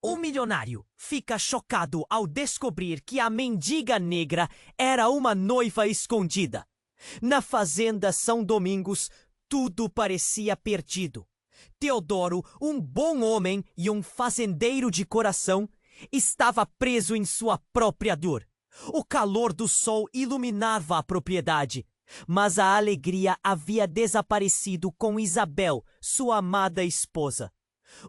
O milionário fica chocado ao descobrir que a mendiga negra era uma noiva escondida. Na fazenda São Domingos, tudo parecia perdido. Teodoro, um bom homem e um fazendeiro de coração, estava preso em sua própria dor. O calor do sol iluminava a propriedade, mas a alegria havia desaparecido com Isabel, sua amada esposa.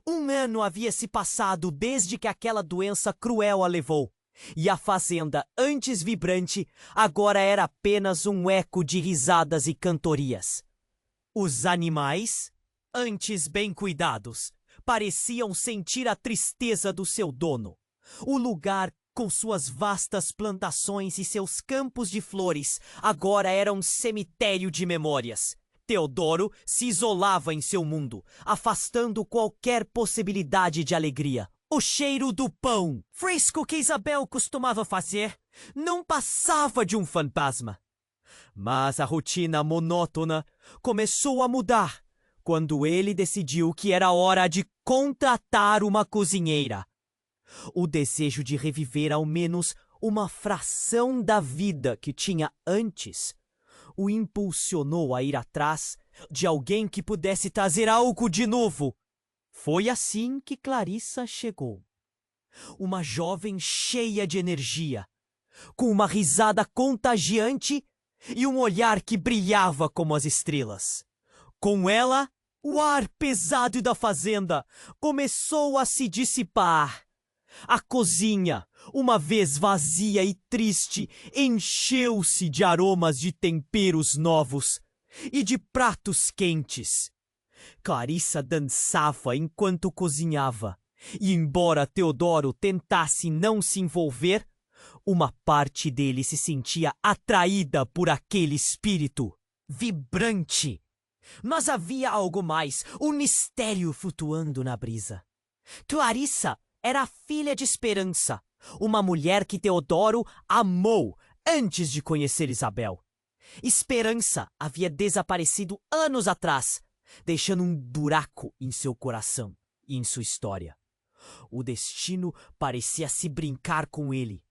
1 ano havia se passado desde que aquela doença cruel a levou, e a fazenda, antes vibrante, agora era apenas um eco de risadas e cantorias. Os animais, antes bem cuidados, pareciam sentir a tristeza do seu dono. O lugar, com suas vastas plantações e seus campos de flores, agora era um cemitério de memórias. Teodoro se isolava em seu mundo, afastando qualquer possibilidade de alegria. O cheiro do pão fresco que Isabel costumava fazer não passava de um fantasma. Mas a rotina monótona começou a mudar quando ele decidiu que era hora de contratar uma cozinheira. O desejo de reviver ao menos uma fração da vida que tinha antes o impulsionou a ir atrás de alguém que pudesse trazer algo de novo. Foi assim que Clarissa chegou. Uma jovem cheia de energia, com uma risada contagiante e um olhar que brilhava como as estrelas. Com ela, o ar pesado da fazenda começou a se dissipar. A cozinha, uma vez vazia e triste, encheu-se de aromas de temperos novos e de pratos quentes. Clarissa dançava enquanto cozinhava, e embora Teodoro tentasse não se envolver, uma parte dele se sentia atraída por aquele espírito vibrante. Mas havia algo mais, um mistério flutuando na brisa. Clarissa era a filha de Esperança, uma mulher que Teodoro amou antes de conhecer Isabel. Esperança havia desaparecido anos atrás, deixando um buraco em seu coração e em sua história. O destino parecia se brincar com ele.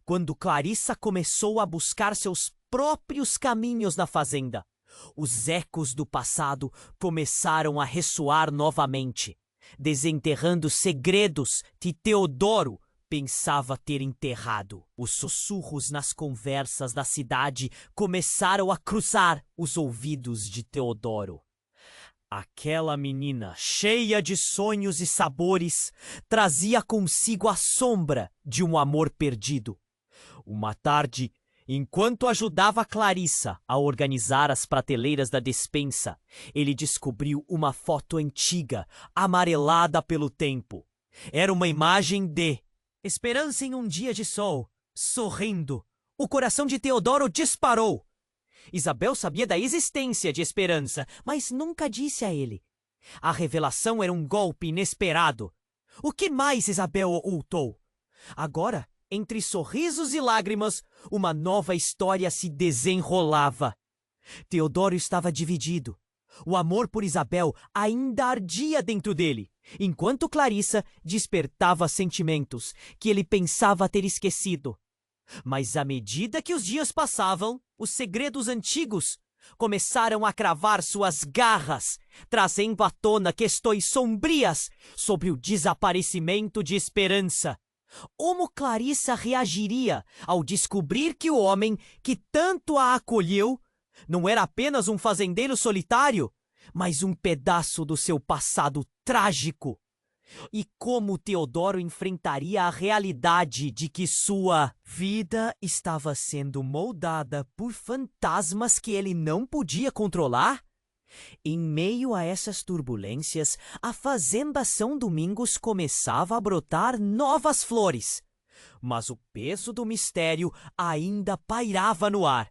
Quando Clarissa começou a buscar seus próprios caminhos na fazenda, os ecos do passado começaram a ressoar novamente, desenterrando segredos que Teodoro pensava ter enterrado. Os sussurros nas conversas da cidade começaram a cruzar os ouvidos de Teodoro. Aquela menina, cheia de sonhos e sabores, trazia consigo a sombra de um amor perdido. Uma tarde, enquanto ajudava Clarissa a organizar as prateleiras da despensa, ele descobriu uma foto antiga, amarelada pelo tempo. Era uma imagem de Esperança em um dia de sol, sorrindo. O coração de Teodoro disparou. Isabel sabia da existência de Esperança, mas nunca disse a ele. A revelação era um golpe inesperado. O que mais Isabel ocultou? Agora, entre sorrisos e lágrimas, uma nova história se desenrolava. Teodoro estava dividido. O amor por Isabel ainda ardia dentro dele, enquanto Clarissa despertava sentimentos que ele pensava ter esquecido. Mas à medida que os dias passavam, os segredos antigos começaram a cravar suas garras, trazendo à tona questões sombrias sobre o desaparecimento de Esperança. Como Clarissa reagiria ao descobrir que o homem que tanto a acolheu não era apenas um fazendeiro solitário, mas um pedaço do seu passado trágico? E como Teodoro enfrentaria a realidade de que sua vida estava sendo moldada por fantasmas que ele não podia controlar? Em meio a essas turbulências, a fazenda São Domingos começava a brotar novas flores. Mas o peso do mistério ainda pairava no ar,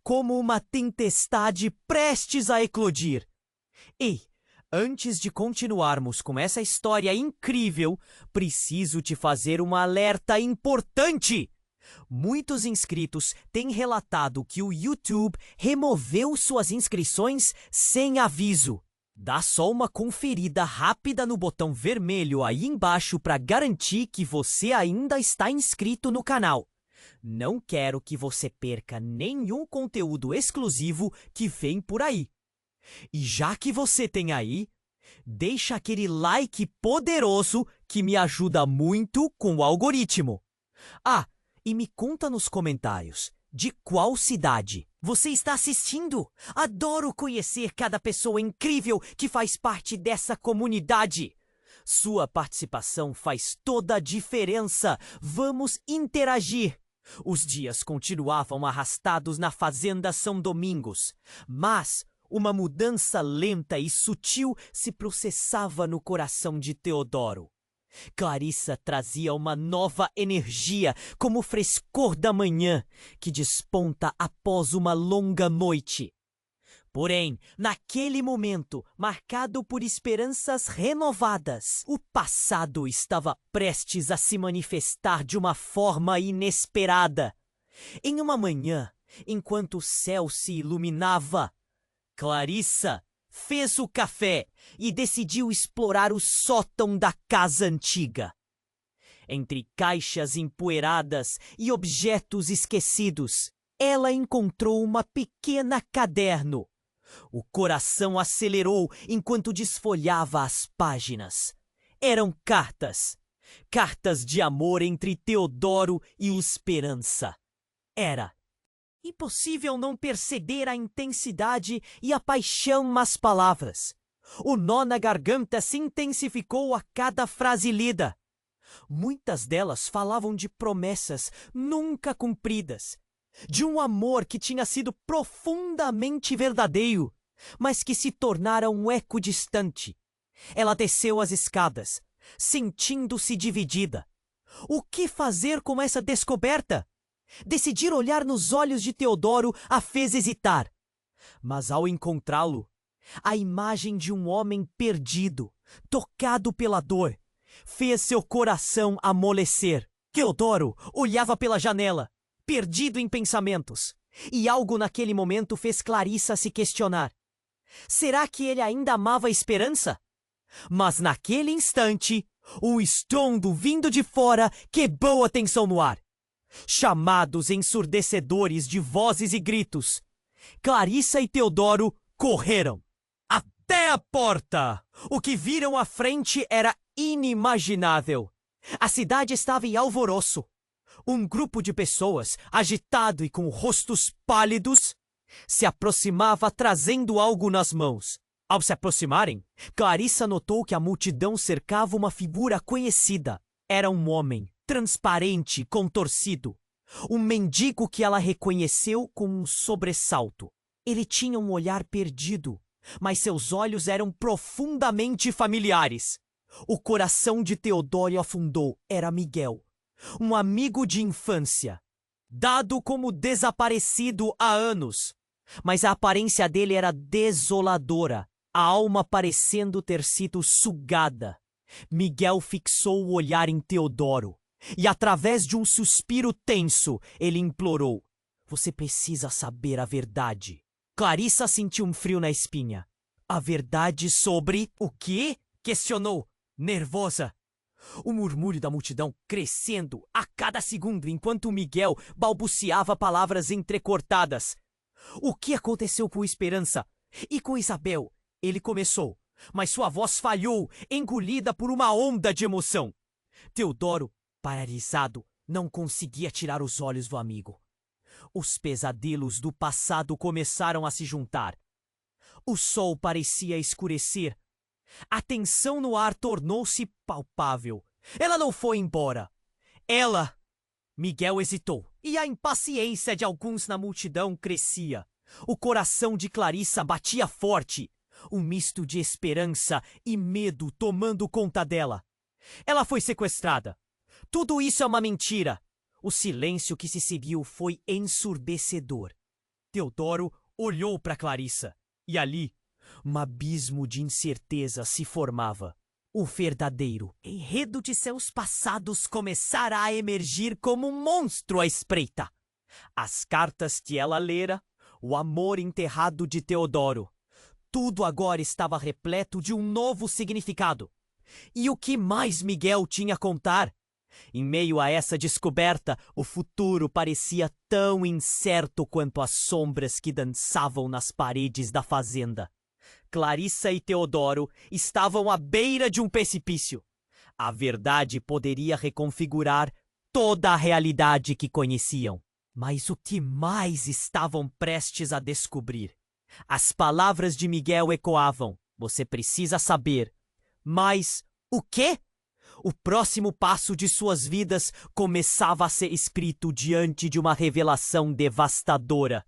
como uma tempestade prestes a eclodir. Ei, antes de continuarmos com essa história incrível, preciso te fazer um alerta importante! Muitos inscritos têm relatado que o YouTube removeu suas inscrições sem aviso. Dá só uma conferida rápida no botão vermelho aí embaixo para garantir que você ainda está inscrito no canal. Não quero que você perca nenhum conteúdo exclusivo que vem por aí. E já que você tem aí, deixa aquele like poderoso que me ajuda muito com o algoritmo. Ah, e me conta nos comentários de qual cidade você está assistindo. Adoro conhecer cada pessoa incrível que faz parte dessa comunidade. Sua participação faz toda a diferença. Vamos interagir. Os dias continuavam arrastados na fazenda São Domingos, mas uma mudança lenta e sutil se processava no coração de Teodoro. Clarissa trazia uma nova energia, como o frescor da manhã, que desponta após uma longa noite. Porém, naquele momento, marcado por esperanças renovadas, o passado estava prestes a se manifestar de uma forma inesperada. Em uma manhã, enquanto o céu se iluminava, Clarissa fez o café e decidiu explorar o sótão da casa antiga. Entre caixas empoeiradas e objetos esquecidos, ela encontrou uma pequena caderno. O coração acelerou enquanto desfolhava as páginas. Eram cartas. Cartas de amor entre Teodoro e Esperança. Era impossível não perceber a intensidade e a paixão nas palavras. O nó na garganta se intensificou a cada frase lida. Muitas delas falavam de promessas nunca cumpridas, de um amor que tinha sido profundamente verdadeiro, mas que se tornara um eco distante. Ela desceu as escadas, sentindo-se dividida. O que fazer com essa descoberta? Decidir olhar nos olhos de Teodoro a fez hesitar. Mas ao encontrá-lo, a imagem de um homem perdido, tocado pela dor, fez seu coração amolecer. Teodoro olhava pela janela, perdido em pensamentos, e algo naquele momento fez Clarissa se questionar. Será que ele ainda amava a Esperança? Mas naquele instante, um estrondo vindo de fora quebrou a tensão no ar. Chamados ensurdecedores de vozes e gritos, Clarissa e Teodoro correram até a porta. O que viram à frente era inimaginável. A cidade estava em alvoroço. Um grupo de pessoas, agitado e com rostos pálidos, se aproximava trazendo algo nas mãos. Ao se aproximarem, Clarissa notou que a multidão cercava uma figura conhecida. Era um homem, transparente, contorcido. Um mendigo que ela reconheceu com um sobressalto. Ele tinha um olhar perdido, mas seus olhos eram profundamente familiares. O coração de Teodoro afundou. Era Miguel, um amigo de infância, dado como desaparecido há anos. Mas a aparência dele era desoladora, a alma parecendo ter sido sugada. Miguel fixou o olhar em Teodoro e, através de um suspiro tenso, ele implorou: "Você precisa saber a verdade." Clarissa sentiu um frio na espinha. "A verdade sobre o quê?" questionou, nervosa. O murmúrio da multidão crescendo a cada segundo enquanto Miguel balbuciava palavras entrecortadas. "O que aconteceu com Esperança? E com Isabel?" Ele começou, mas sua voz falhou, engolida por uma onda de emoção. Teodoro, paralisado, não conseguia tirar os olhos do amigo. Os pesadelos do passado começaram a se juntar. O sol parecia escurecer. A tensão no ar tornou-se palpável. Ela não foi embora. Ela... Miguel hesitou, e a impaciência de alguns na multidão crescia. O coração de Clarissa batia forte. Um misto de esperança e medo tomando conta dela. Ela foi sequestrada. Tudo isso é uma mentira. O silêncio que se seguiu foi ensurdecedor. Teodoro olhou para Clarissa, e ali, um abismo de incerteza se formava. O verdadeiro enredo de seus passados começara a emergir como um monstro à espreita. As cartas que ela lera, o amor enterrado de Teodoro, Tudo agora estava repleto de um novo significado. E o que mais Miguel tinha a contar? Em meio a essa descoberta, o futuro parecia tão incerto quanto as sombras que dançavam nas paredes da fazenda. Clarissa e Teodoro estavam à beira de um precipício. A verdade poderia reconfigurar toda a realidade que conheciam. Mas o que mais estavam prestes a descobrir? As palavras de Miguel ecoavam: "Você precisa saber." Mas o quê? O próximo passo de suas vidas começava a ser escrito diante de uma revelação devastadora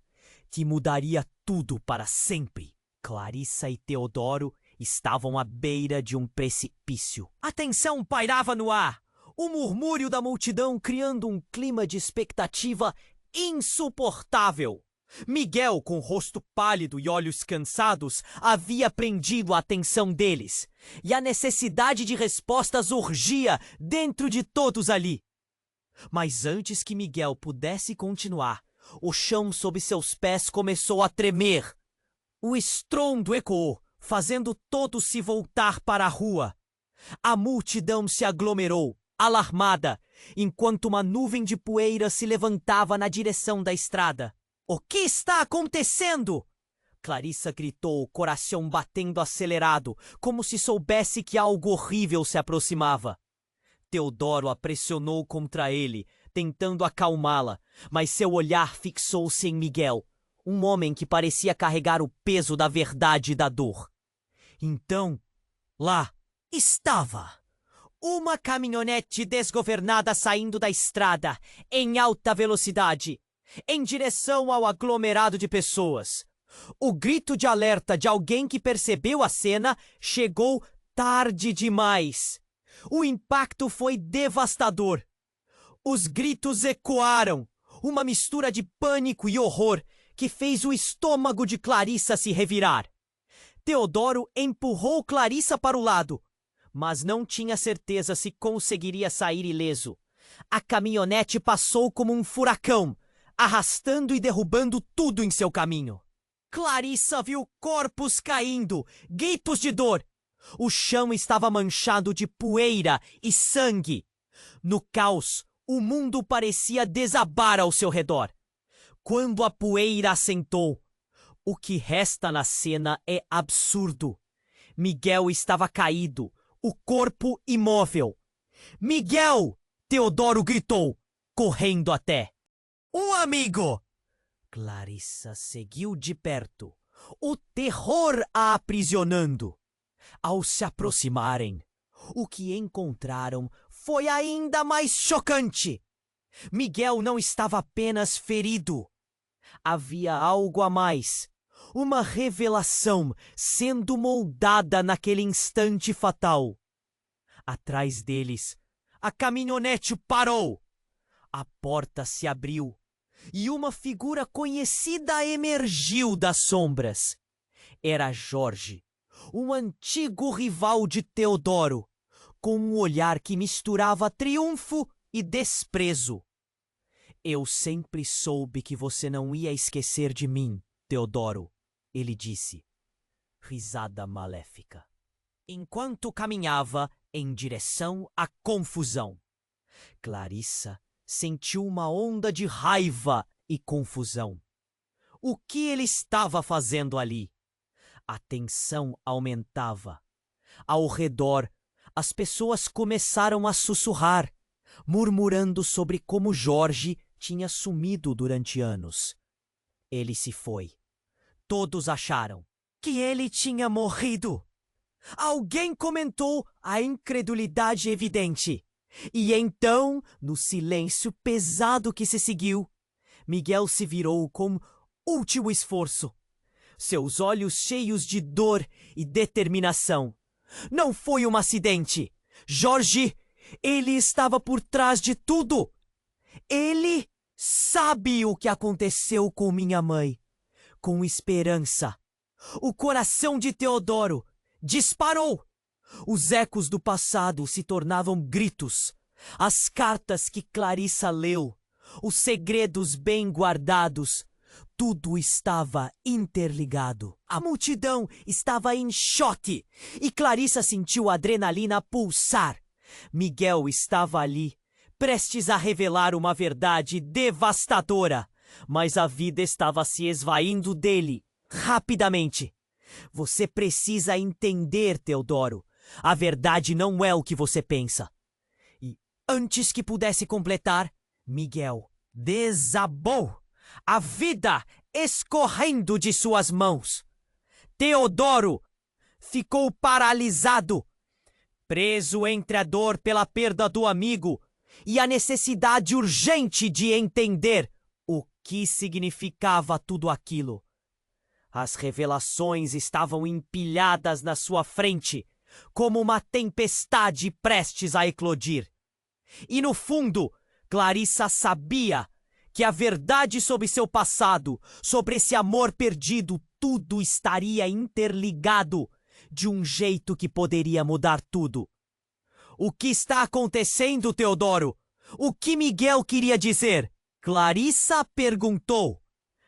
que mudaria tudo para sempre. Clarissa e Teodoro estavam à beira de um precipício. A tensão pairava no ar, o murmúrio da multidão criando um clima de expectativa insuportável. Miguel, com o rosto pálido e olhos cansados, havia prendido a atenção deles, e a necessidade de respostas urgia dentro de todos ali. Mas antes que Miguel pudesse continuar, o chão sob seus pés começou a tremer. O estrondo ecoou, fazendo todos se voltar para a rua. A multidão se aglomerou, alarmada, enquanto uma nuvem de poeira se levantava na direção da estrada. "O que está acontecendo?" Clarissa gritou, o coração batendo acelerado, como se soubesse que algo horrível se aproximava. Teodoro a pressionou contra ele, tentando acalmá-la, mas seu olhar fixou-se em Miguel, um homem que parecia carregar o peso da verdade e da dor. Então, lá estava uma caminhonete desgovernada saindo da estrada, em alta velocidade, em direção ao aglomerado de pessoas. O grito de alerta de alguém que percebeu a cena chegou tarde demais. O impacto foi devastador. Os gritos ecoaram, uma mistura de pânico e horror que fez o estômago de Clarissa se revirar. Teodoro empurrou Clarissa para o lado, mas não tinha certeza se conseguiria sair ileso. A caminhonete passou como um furacão, arrastando e derrubando tudo em seu caminho. Clarissa viu corpos caindo, gritos de dor. O chão estava manchado de poeira e sangue. No caos, o mundo parecia desabar ao seu redor. Quando a poeira assentou, o que resta na cena é absurdo. Miguel estava caído, o corpo imóvel. "Miguel!" Teodoro gritou, correndo até. "Um amigo!" Clarissa seguiu de perto, o terror a aprisionando. Ao se aproximarem, o que encontraram foi ainda mais chocante. Miguel não estava apenas ferido. Havia algo a mais, uma revelação sendo moldada naquele instante fatal. Atrás deles, a caminhonete parou. A porta se abriu e uma figura conhecida emergiu das sombras. Era Jorge, um antigo rival de Teodoro, com um olhar que misturava triunfo e desprezo. "Eu sempre soube que você não ia esquecer de mim, Teodoro", ele disse. Risada maléfica. Enquanto caminhava em direção à confusão, Clarissa sentiu uma onda de raiva e confusão. O que ele estava fazendo ali? A tensão aumentava. Ao redor, as pessoas começaram a sussurrar, murmurando sobre como Jorge tinha sumido durante anos. Ele se foi. Todos acharam que ele tinha morrido. Alguém comentou a incredulidade evidente. E então, no silêncio pesado que se seguiu, Miguel se virou com último esforço, seus olhos cheios de dor e determinação. Não foi um acidente. Jorge, ele estava por trás de tudo. Ele sabe o que aconteceu com minha mãe. Com esperança, o coração de Teodoro disparou. Os ecos do passado se tornavam gritos. As cartas que Clarissa leu, os segredos bem guardados, Tudo estava interligado. A multidão estava em choque e Clarissa sentiu a adrenalina pulsar. Miguel estava ali, prestes a revelar uma verdade devastadora, mas a vida estava se esvaindo dele rapidamente. Você precisa entender, Teodoro. A verdade não é o que você pensa. E antes que pudesse completar, Miguel desabou, a vida escorrendo de suas mãos. Teodoro ficou paralisado, preso entre a dor pela perda do amigo e a necessidade urgente de entender o que significava tudo aquilo. As revelações estavam empilhadas na sua frente, como uma tempestade prestes a eclodir. E no fundo, Clarissa sabia que a verdade sobre seu passado, sobre esse amor perdido, tudo estaria interligado de um jeito que poderia mudar tudo. O que está acontecendo, Teodoro? O que Miguel queria dizer? Clarissa perguntou,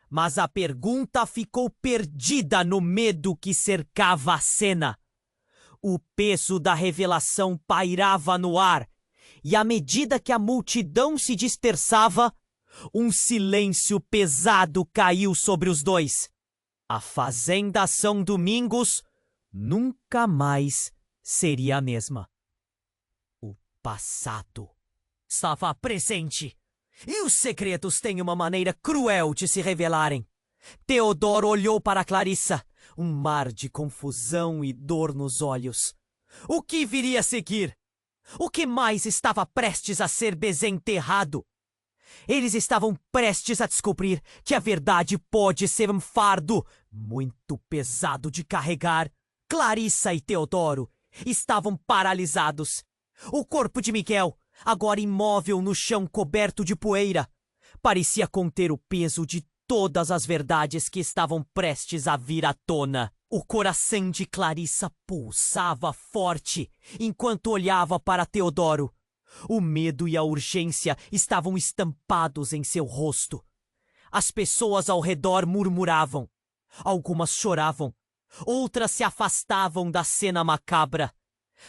mas a pergunta ficou perdida no medo que cercava a cena. O peso da revelação pairava no ar, e à medida que a multidão se dispersava, um silêncio pesado caiu sobre os dois. A Fazenda São Domingos nunca mais seria a mesma. O passado estava presente, e os segredos têm uma maneira cruel de se revelarem. Teodoro olhou para Clarissa, um mar de confusão e dor nos olhos. O que viria a seguir? O que mais estava prestes a ser desenterrado? Eles estavam prestes a descobrir que a verdade pode ser um fardo muito pesado de carregar. Clarissa e Teodoro estavam paralisados. O corpo de Miguel, agora imóvel no chão coberto de poeira, parecia conter o peso de todas as verdades que estavam prestes a vir à tona. O coração de Clarissa pulsava forte enquanto olhava para Teodoro. O medo e a urgência estavam estampados em seu rosto. As pessoas ao redor murmuravam. Algumas choravam. Outras se afastavam da cena macabra.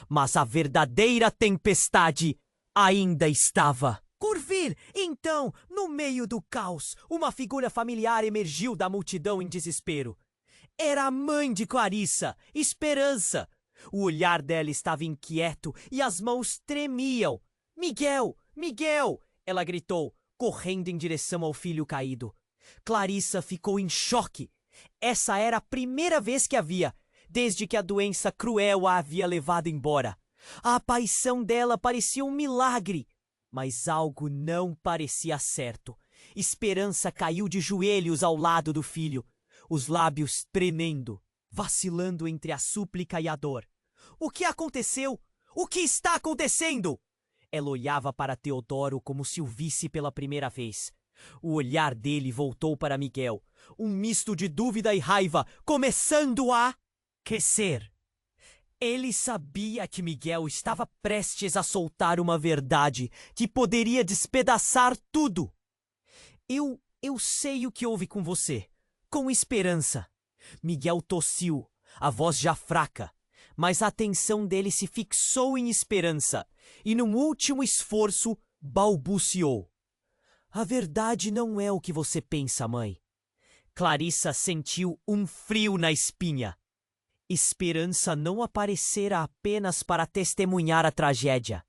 Mas a verdadeira tempestade ainda estava. Por vir, então, no meio do caos, uma figura familiar emergiu da multidão em desespero. Era a mãe de Clarissa, Esperança. O olhar dela estava inquieto e as mãos tremiam. Miguel! Miguel! Ela gritou, correndo em direção ao filho caído. Clarissa ficou em choque. Essa era a primeira vez que a via, desde que a doença cruel a havia levado embora. A aparição dela parecia um milagre, mas algo não parecia certo. Esperança caiu de joelhos ao lado do filho, os lábios tremendo, vacilando entre a súplica e a dor. O que aconteceu? O que está acontecendo? Ela olhava para Teodoro como se o visse pela primeira vez. O olhar dele voltou para Miguel, um misto de dúvida e raiva, começando a crescer. Ele sabia que Miguel estava prestes a soltar uma verdade que poderia despedaçar tudo. Eu sei o que houve com você. Com Esperança. Miguel tossiu, a voz já fraca, mas a atenção dele se fixou em Esperança e, num último esforço, balbuciou. A verdade não é o que você pensa, mãe. Clarissa sentiu um frio na espinha. Esperança não aparecera apenas para testemunhar a tragédia.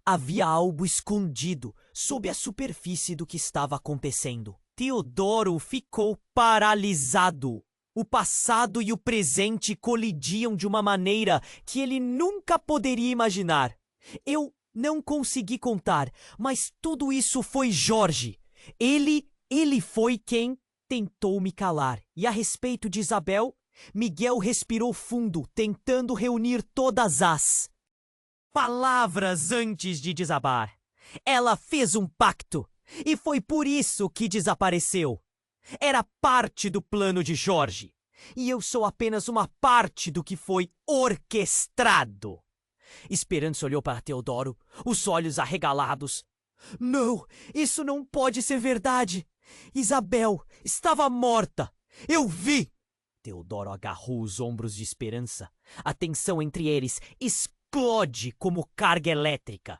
Havia algo escondido sob a superfície do que estava acontecendo. Teodoro ficou paralisado. O passado e o presente colidiam de uma maneira que ele nunca poderia imaginar. Eu não consegui contar, mas tudo isso foi Jorge. Ele foi quem tentou me calar. E a respeito de Isabel, Miguel respirou fundo, tentando reunir todas as palavras antes de desabar. Ela fez um pacto, e foi por isso que desapareceu. Era parte do plano de Jorge, e eu sou apenas uma parte do que foi orquestrado. Esperança olhou para Teodoro, os olhos arregalados. Não, isso não pode ser verdade. Isabel estava morta! Eu vi! Teodoro agarrou os ombros de Esperança. A tensão entre eles explode como carga elétrica.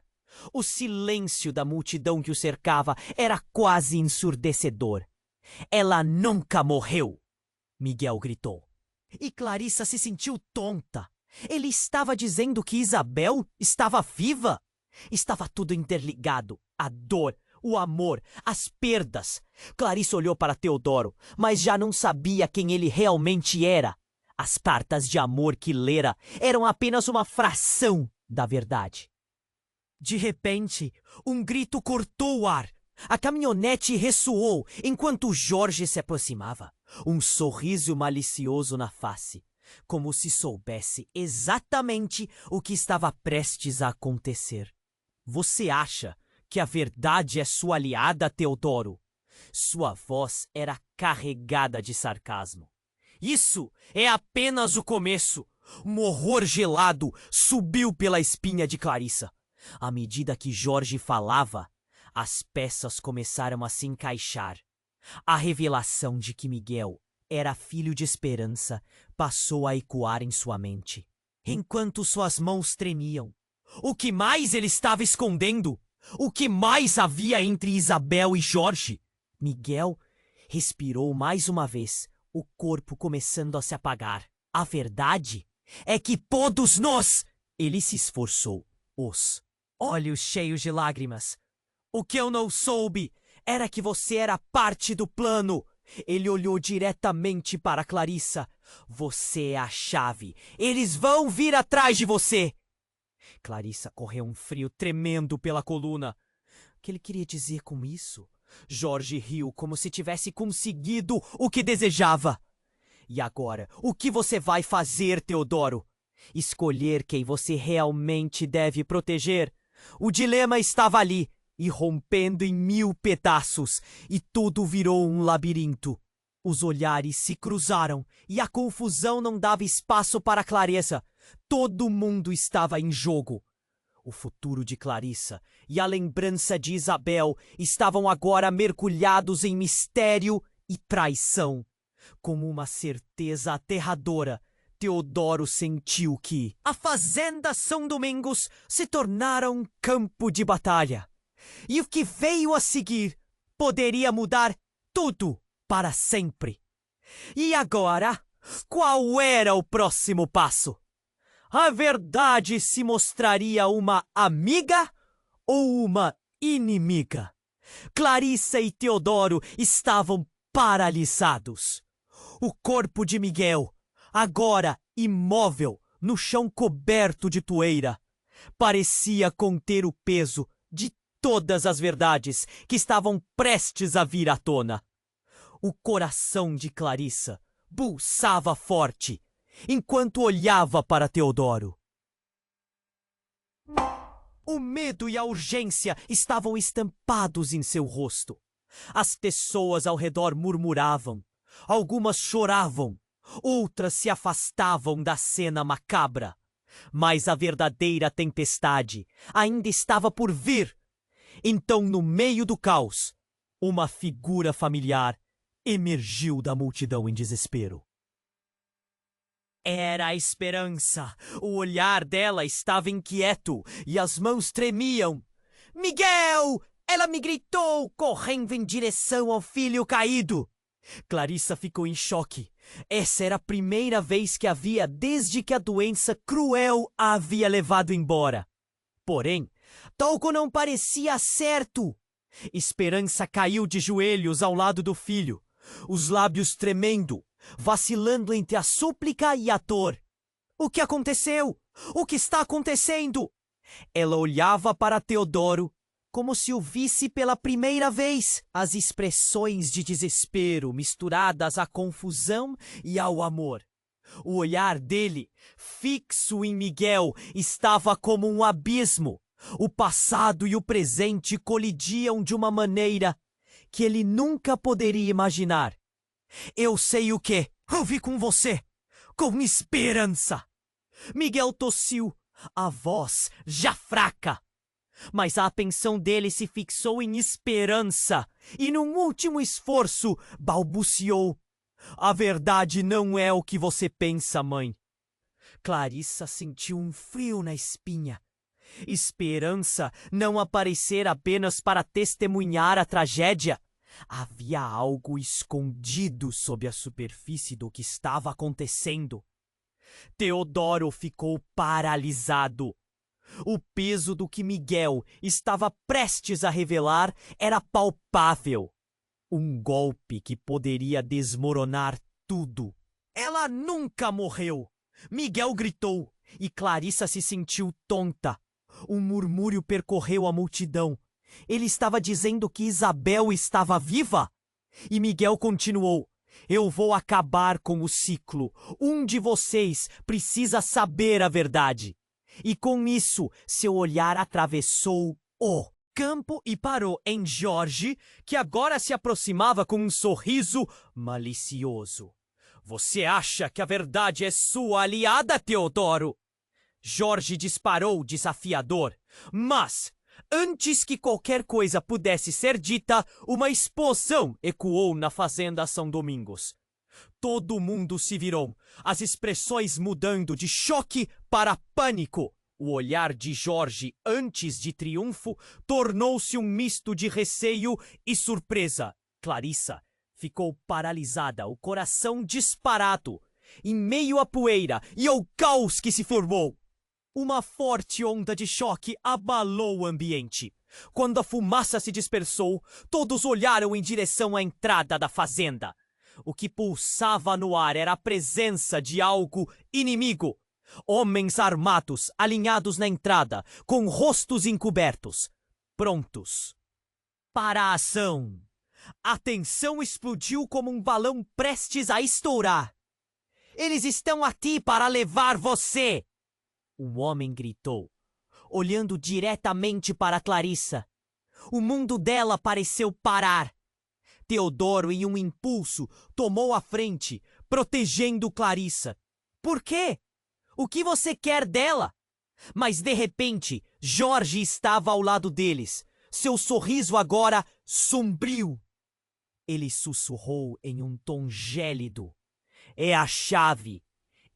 O silêncio da multidão que o cercava era quase ensurdecedor. Ela nunca morreu! Miguel gritou. E Clarissa se sentiu tonta. Ele estava dizendo que Isabel estava viva? Estava tudo interligado. A dor, o amor, as perdas. Clarissa olhou para Teodoro, mas já não sabia quem ele realmente era. As cartas de amor que lera eram apenas uma fração da verdade. De repente, um grito cortou o ar. A caminhonete ressoou enquanto Jorge se aproximava. Um sorriso malicioso na face, como se soubesse exatamente o que estava prestes a acontecer. Você acha que a verdade é sua aliada, Teodoro? Sua voz era carregada de sarcasmo. Isso é apenas o começo. Um horror gelado subiu pela espinha de Clarissa. À medida que Jorge falava, as peças começaram a se encaixar. A revelação de que Miguel era filho de Esperança passou a ecoar em sua mente, enquanto suas mãos tremiam. O que mais ele estava escondendo? O que mais havia entre Isabel e Jorge? Miguel respirou mais uma vez, o corpo começando a se apagar. A verdade é que todos nós... Ele se esforçou, os olhos cheios de lágrimas. O que eu não soube era que você era parte do plano. Ele olhou diretamente para Clarissa. Você é a chave. Eles vão vir atrás de você. Clarissa correu um frio tremendo pela coluna. O que ele queria dizer com isso? Jorge riu como se tivesse conseguido o que desejava. E agora, o que você vai fazer, Teodoro? Escolher quem você realmente deve proteger? O dilema estava ali, irrompendo em 1000 pedaços, e tudo virou um labirinto. Os olhares se cruzaram, e a confusão não dava espaço para clareza. Todo mundo estava em jogo. O futuro de Clarissa e a lembrança de Isabel estavam agora mergulhados em mistério e traição. Como uma certeza aterradora, Teodoro sentiu que a Fazenda São Domingos se tornara um campo de batalha. E o que veio a seguir poderia mudar tudo para sempre. E agora, qual era o próximo passo? A verdade se mostraria uma amiga ou uma inimiga? Clarissa e Teodoro estavam paralisados. O corpo de Miguel, agora imóvel no chão coberto de poeira, parecia conter o peso de todas as verdades que estavam prestes a vir à tona. O coração de Clarissa pulsava forte enquanto olhava para Teodoro. O medo e a urgência estavam estampados em seu rosto. As pessoas ao redor murmuravam, algumas choravam, outras se afastavam da cena macabra. Mas a verdadeira tempestade ainda estava por vir. Então, no meio do caos, uma figura familiar emergiu da multidão em desespero. Era a Esperança. O olhar dela estava inquieto e as mãos tremiam. Miguel! Ela me gritou, correndo em direção ao filho caído. Clarissa ficou em choque. Essa era a primeira vez que a via desde que a doença cruel a havia levado embora. Porém, algo não parecia certo. Esperança caiu de joelhos ao lado do filho, os lábios tremendo, vacilando entre a súplica e a dor. O que aconteceu? O que está acontecendo? Ela olhava para Teodoro como se o visse pela primeira vez. As expressões de desespero misturadas à confusão e ao amor. O olhar dele, fixo em Miguel, estava como um abismo. O passado e o presente colidiam de uma maneira que ele nunca poderia imaginar. Eu sei o que. Eu vi com você. Com Esperança. Miguel tossiu, a voz já fraca. Mas a atenção dele se fixou em Esperança e, num último esforço, balbuciou: "A verdade não é o que você pensa, mãe." Clarissa sentiu um frio na espinha. Esperança não aparecera apenas para testemunhar a tragédia. Havia algo escondido sob a superfície do que estava acontecendo. Teodoro ficou paralisado. O peso do que Miguel estava prestes a revelar era palpável. Um golpe que poderia desmoronar tudo. "Ela nunca morreu!" Miguel gritou, e Clarissa se sentiu tonta. Um murmúrio percorreu a multidão. Ele estava dizendo que Isabel estava viva? E Miguel continuou: "Eu vou acabar com o ciclo. Um de vocês precisa saber a verdade." E com isso, seu olhar atravessou o campo e parou em Jorge, que agora se aproximava com um sorriso malicioso. "Você acha que a verdade é sua aliada, Teodoro?" Jorge disparou desafiador, mas, antes que qualquer coisa pudesse ser dita, uma explosão ecoou na fazenda São Domingos. Todo mundo se virou, as expressões mudando de choque para pânico. O olhar de Jorge, antes de triunfo, tornou-se um misto de receio e surpresa. Clarissa ficou paralisada, o coração disparado, em meio à poeira e ao caos que se formou. Uma forte onda de choque abalou o ambiente. Quando a fumaça se dispersou, todos olharam em direção à entrada da fazenda. O que pulsava no ar era a presença de algo inimigo. Homens armados, alinhados na entrada, com rostos encobertos, prontos para a ação. A tensão explodiu como um balão prestes a estourar. "Eles estão aqui para levar você!" O homem gritou, olhando diretamente para Clarissa. O mundo dela pareceu parar. Teodoro, em um impulso, tomou a frente, protegendo Clarissa. "Por quê? O que você quer dela?" Mas, de repente, Jorge estava ao lado deles, seu sorriso agora sombrio. Ele sussurrou em um tom gélido: "É a chave,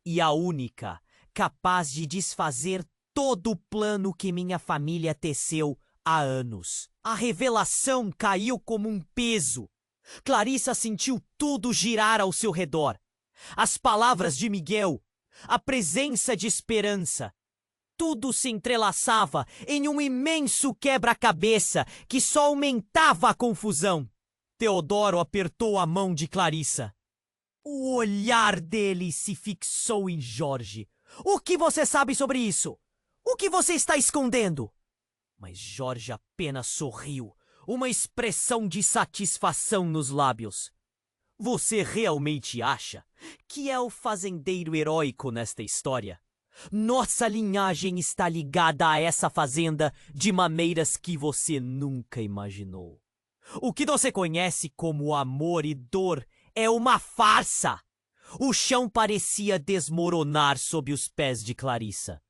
e a única, capaz de desfazer todo o plano que minha família teceu há anos." A revelação caiu como um peso. Clarissa sentiu tudo girar ao seu redor. As palavras de Miguel, a presença de Esperança. Tudo se entrelaçava em um imenso quebra-cabeça que só aumentava a confusão. Teodoro apertou a mão de Clarissa. O olhar dele se fixou em Jorge. "O que você sabe sobre isso? O que você está escondendo?" Mas Jorge apenas sorriu, uma expressão de satisfação nos lábios. "Você realmente acha que é o fazendeiro heróico nesta história? Nossa linhagem está ligada a essa fazenda de maneiras que você nunca imaginou. O que você conhece como amor e dor é uma farsa." O chão parecia desmoronar sob os pés de Clarissa.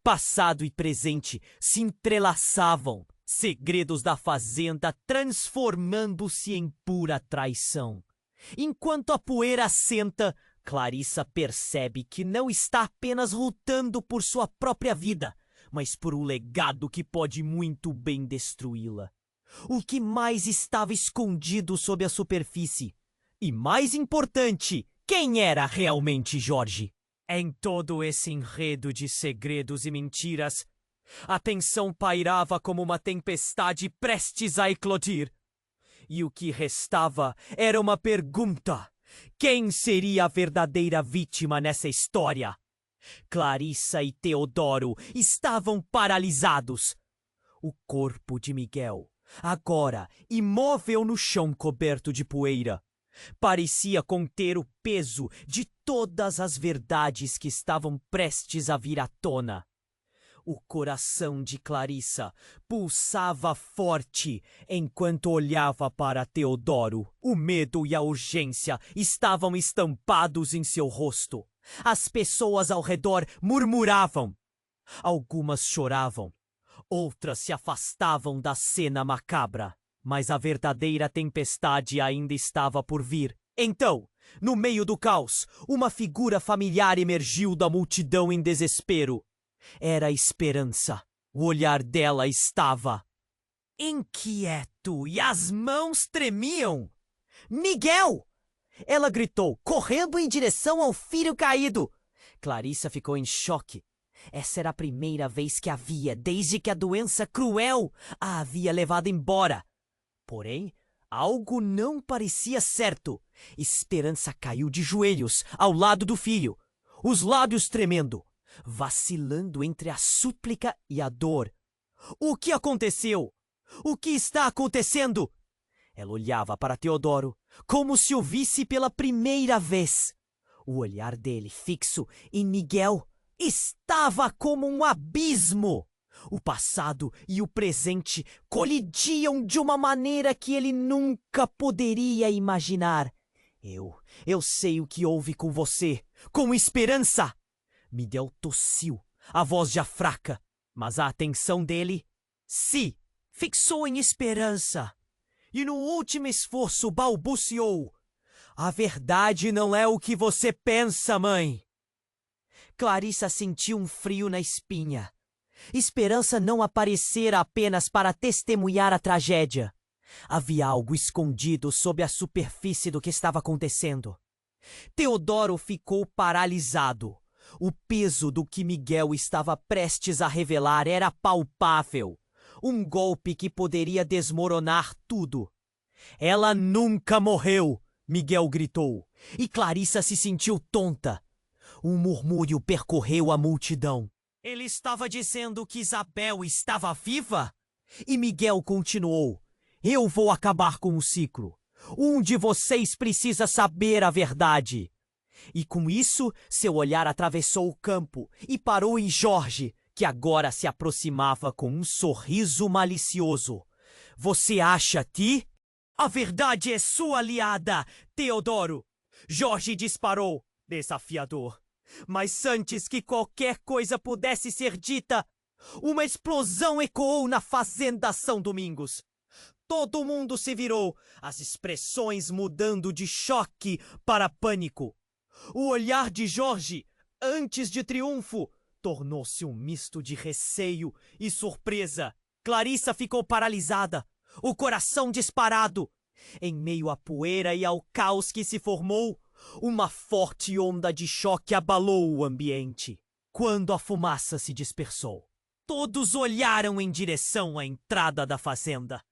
Passado e presente se entrelaçavam, segredos da fazenda transformando-se em pura traição. Enquanto a poeira assenta, Clarissa percebe que não está apenas lutando por sua própria vida, mas por um legado que pode muito bem destruí-la. O que mais estava escondido sob a superfície? E mais importante, quem era realmente Jorge? Em todo esse enredo de segredos e mentiras, a tensão pairava como uma tempestade prestes a eclodir. E o que restava era uma pergunta: quem seria a verdadeira vítima nessa história? Clarissa e Teodoro estavam paralisados. O corpo de Miguel, agora imóvel no chão coberto de poeira, parecia conter o peso de todas as verdades que estavam prestes a vir à tona. O coração de Clarissa pulsava forte enquanto olhava para Teodoro. O medo e a urgência estavam estampados em seu rosto. As pessoas ao redor murmuravam. Algumas choravam. Outras se afastavam da cena macabra, mas a verdadeira tempestade ainda estava por vir. Então, no meio do caos, uma figura familiar emergiu da multidão em desespero. Era a Esperança. O olhar dela estava inquieto e as mãos tremiam. Miguel! Ela gritou, correndo em direção ao filho caído. Clarissa ficou em choque. Essa era a primeira vez que a via, desde que a doença cruel a havia levado embora. Porém, algo não parecia certo. Esperança caiu de joelhos ao lado do filho, os lábios tremendo, vacilando entre a súplica e a dor. O que aconteceu? O que está acontecendo? Ela olhava para Teodoro, como se o visse pela primeira vez. O olhar dele, fixo em Miguel, estava como um abismo. O passado e o presente colidiam de uma maneira que ele nunca poderia imaginar. Eu sei o que houve com você, com Esperança. Miguel tossiu, a voz já fraca, mas a atenção dele se fixou em Esperança. E no último esforço balbuciou: a verdade não é o que você pensa, mãe. Clarissa sentiu um frio na espinha. Esperança não aparecera apenas para testemunhar a tragédia. Havia algo escondido sob a superfície do que estava acontecendo. Teodoro ficou paralisado. O peso do que Miguel estava prestes a revelar era palpável. Um golpe que poderia desmoronar tudo. Ela nunca morreu, Miguel gritou, e Clarissa se sentiu tonta. Um murmúrio percorreu a multidão. Ele estava dizendo que Isabel estava viva? E Miguel continuou: eu vou acabar com o ciclo. Um de vocês precisa saber a verdade. E com isso, seu olhar atravessou o campo e parou em Jorge, que agora se aproximava com um sorriso malicioso. Você acha, Ti? A verdade é sua aliada, Teodoro. Jorge disparou, desafiador. Mas antes que qualquer coisa pudesse ser dita, uma explosão ecoou na fazenda São Domingos. Todo mundo se virou, as expressões mudando de choque para pânico. O olhar de Jorge, antes de triunfo, tornou-se um misto de receio e surpresa. Clarissa ficou paralisada, o coração disparado. Em meio à poeira e ao caos que se formou, uma forte onda de choque abalou o ambiente. Quando a fumaça se dispersou, todos olharam em direção à entrada da fazenda.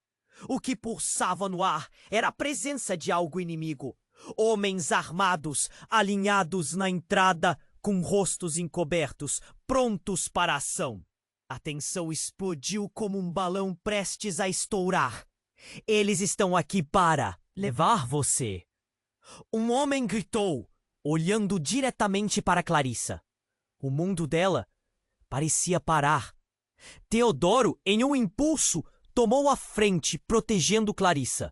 O que pulsava no ar era a presença de algo inimigo. Homens armados, alinhados na entrada, com rostos encobertos, prontos para a ação. A tensão explodiu como um balão prestes a estourar. Eles estão aqui para levar você. Um homem gritou, olhando diretamente para Clarissa. O mundo dela parecia parar. Teodoro, em um impulso, tomou a frente, protegendo Clarissa.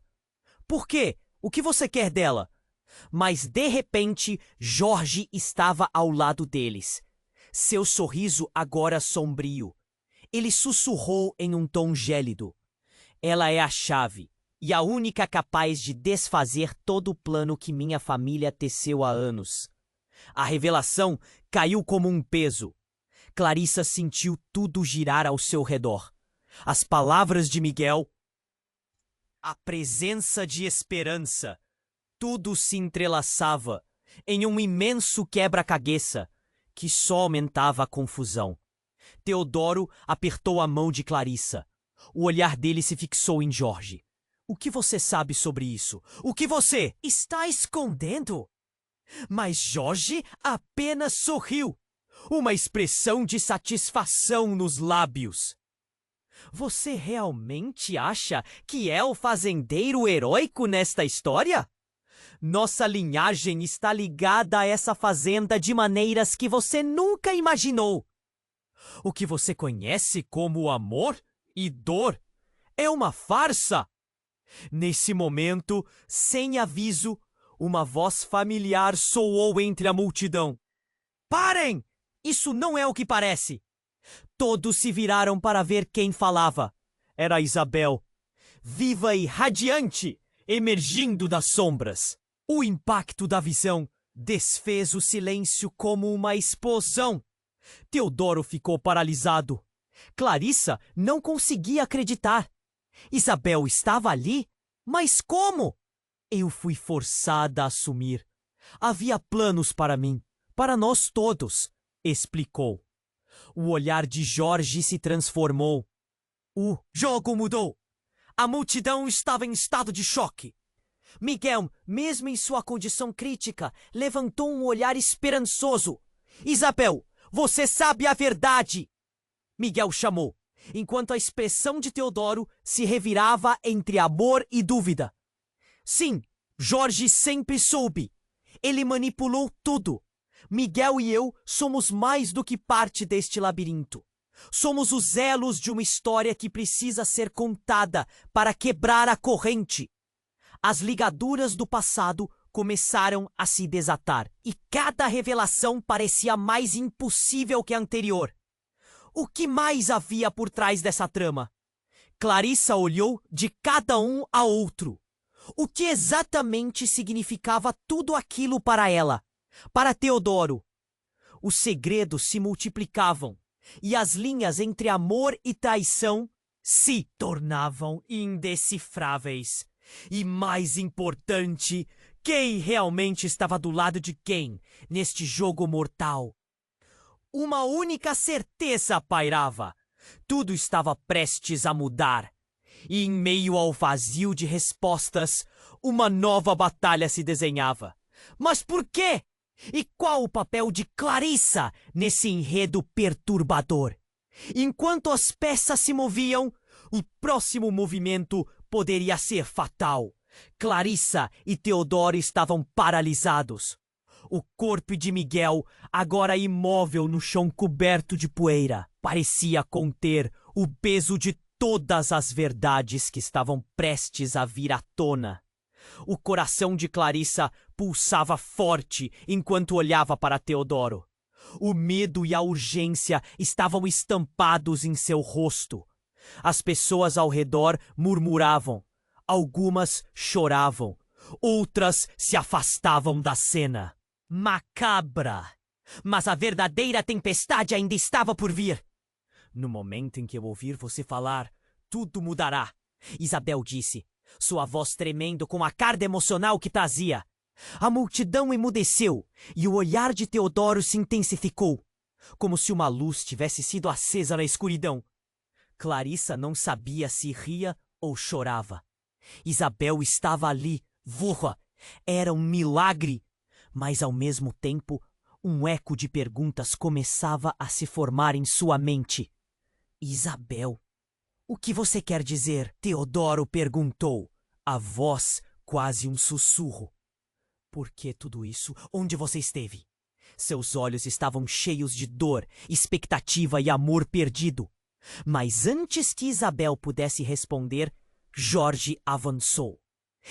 Por quê? O que você quer dela? Mas, de repente, Jorge estava ao lado deles. Seu sorriso agora sombrio. Ele sussurrou em um tom gélido. Ela é a chave, e a única capaz de desfazer todo o plano que minha família teceu há anos. A revelação caiu como um peso. Clarissa sentiu tudo girar ao seu redor. As palavras de Miguel, a presença de Esperança, tudo se entrelaçava em um imenso quebra-cabeça que só aumentava a confusão. Teodoro apertou a mão de Clarissa. O olhar dele se fixou em Jorge. O que você sabe sobre isso? O que você está escondendo? Mas Jorge apenas sorriu, uma expressão de satisfação nos lábios. Você realmente acha que é o fazendeiro heróico nesta história? Nossa linhagem está ligada a essa fazenda de maneiras que você nunca imaginou. O que você conhece como amor e dor é uma farsa. Nesse momento, sem aviso, uma voz familiar soou entre a multidão. Parem! Isso não é o que parece. Todos se viraram para ver quem falava. Era Isabel, viva e radiante, emergindo das sombras. O impacto da visão desfez o silêncio como uma explosão. Teodoro ficou paralisado. Clarissa não conseguia acreditar. Isabel estava ali? Mas como? Eu fui forçada a assumir. Havia planos para mim, para nós todos, explicou. O olhar de Jorge se transformou. O jogo mudou. A multidão estava em estado de choque. Miguel, mesmo em sua condição crítica, levantou um olhar esperançoso. Isabel, você sabe a verdade! Miguel chamou, enquanto a expressão de Teodoro se revirava entre amor e dúvida. Sim, Jorge sempre soube. Ele manipulou tudo. Miguel e eu somos mais do que parte deste labirinto. Somos os elos de uma história que precisa ser contada para quebrar a corrente. As ligaduras do passado começaram a se desatar, e cada revelação parecia mais impossível que a anterior. O que mais havia por trás dessa trama? Clarissa olhou de cada um a outro. O que exatamente significava tudo aquilo para ela? Para Teodoro? Os segredos se multiplicavam, e as linhas entre amor e traição se tornavam indecifráveis. E mais importante, quem realmente estava do lado de quem neste jogo mortal? Uma única certeza pairava. Tudo estava prestes a mudar. E em meio ao vazio de respostas, uma nova batalha se desenhava. Mas por quê? E qual o papel de Clarissa nesse enredo perturbador? Enquanto as peças se moviam, o próximo movimento poderia ser fatal. Clarissa e Teodoro estavam paralisados. O corpo de Miguel, agora imóvel no chão coberto de poeira, parecia conter o peso de todas as verdades que estavam prestes a vir à tona. O coração de Clarissa pulsava forte enquanto olhava para Teodoro. O medo e a urgência estavam estampados em seu rosto. As pessoas ao redor murmuravam. Algumas choravam. Outras se afastavam da cena. Macabra! Mas a verdadeira tempestade ainda estava por vir. No momento em que eu ouvir você falar, tudo mudará, Isabel disse, sua voz tremendo com a carga emocional que trazia. A multidão emudeceu e o olhar de Teodoro se intensificou, como se uma luz tivesse sido acesa na escuridão. Clarissa não sabia se ria ou chorava. Isabel estava ali, viva. Era um milagre, mas ao mesmo tempo, um eco de perguntas começava a se formar em sua mente. Isabel, o que você quer dizer? Teodoro perguntou, a voz quase um sussurro. Por que tudo isso? Onde você esteve? Seus olhos estavam cheios de dor, expectativa e amor perdido. Mas antes que Isabel pudesse responder, Jorge avançou.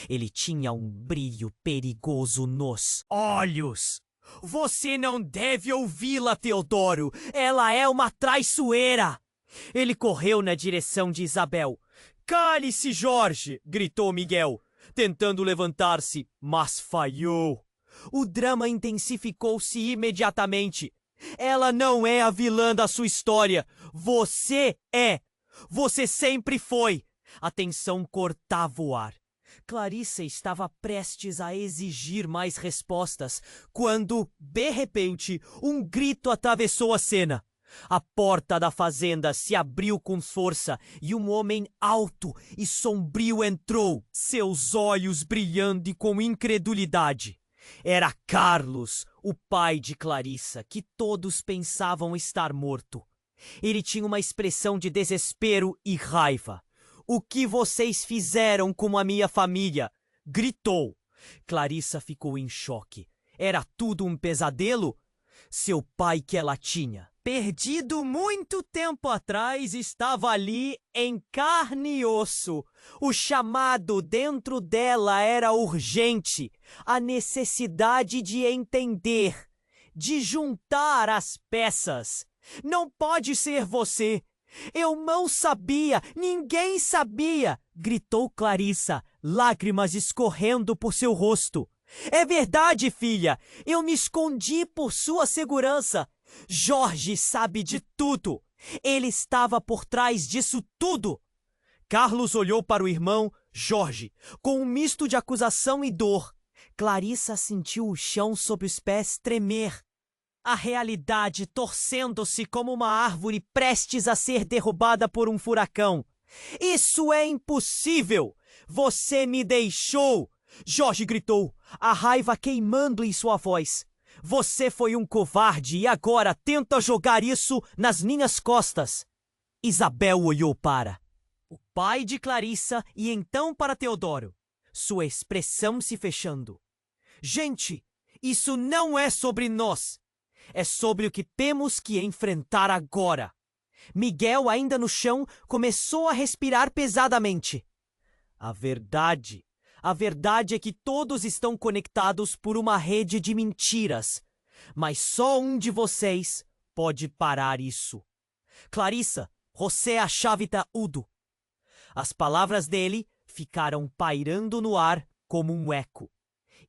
Ele tinha um brilho perigoso nos olhos. Você não deve ouvi-la, Teodoro. Ela é uma traiçoeira. Ele correu na direção de Isabel. Cale-se, Jorge! Gritou Miguel, tentando levantar-se, mas falhou. O drama intensificou-se imediatamente. Ela não é a vilã da sua história. Você é. Você sempre foi. A tensão cortava o ar. Clarissa estava prestes a exigir mais respostas, quando, de repente, um grito atravessou a cena. A porta da fazenda se abriu com força e um homem alto e sombrio entrou, seus olhos brilhando com incredulidade. Era Carlos, o pai de Clarissa, que todos pensavam estar morto. Ele tinha uma expressão de desespero e raiva. O que vocês fizeram com a minha família? Gritou. Clarissa ficou em choque. Era tudo um pesadelo? Seu pai que ela tinha, perdido muito tempo atrás, estava ali em carne e osso. O chamado dentro dela era urgente. A necessidade de entender, de juntar as peças. Não pode ser você! Eu não sabia! Ninguém sabia! Gritou Clarissa, lágrimas escorrendo por seu rosto. É verdade, filha! Eu me escondi por sua segurança! Jorge sabe de tudo! Ele estava por trás disso tudo! Carlos olhou para o irmão, Jorge, com um misto de acusação e dor. Clarissa sentiu o chão sob os pés tremer. A realidade torcendo-se como uma árvore prestes a ser derrubada por um furacão. Isso é impossível! Você me deixou! Jorge gritou, a raiva queimando em sua voz. Você foi um covarde e agora tenta jogar isso nas minhas costas. Isabel olhou para o pai de Clarissa e então para Teodoro, sua expressão se fechando. Gente, isso não é sobre nós. É sobre o que temos que enfrentar agora. Miguel, ainda no chão, começou a respirar pesadamente. A verdade é que todos estão conectados por uma rede de mentiras. Mas só um de vocês pode parar isso. Clarissa, você é a chave da Udo. As palavras dele ficaram pairando no ar como um eco.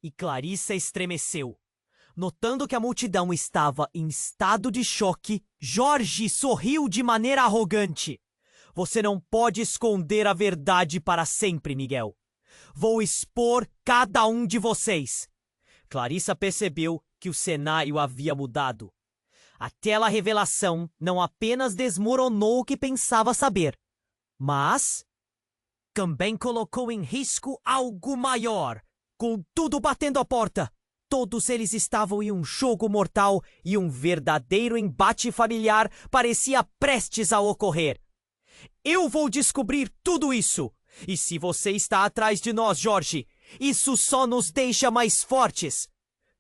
E Clarissa estremeceu. Notando que a multidão estava em estado de choque, Jorge sorriu de maneira arrogante. Você não pode esconder a verdade para sempre, Miguel. Vou expor cada um de vocês. Clarissa percebeu que o cenário havia mudado. Aquela revelação não apenas desmoronou o que pensava saber, mas também colocou em risco algo maior. Com tudo batendo à porta, todos eles estavam em um jogo mortal e um verdadeiro embate familiar parecia prestes a ocorrer. Eu vou descobrir tudo isso. E se você está atrás de nós, Jorge, isso só nos deixa mais fortes.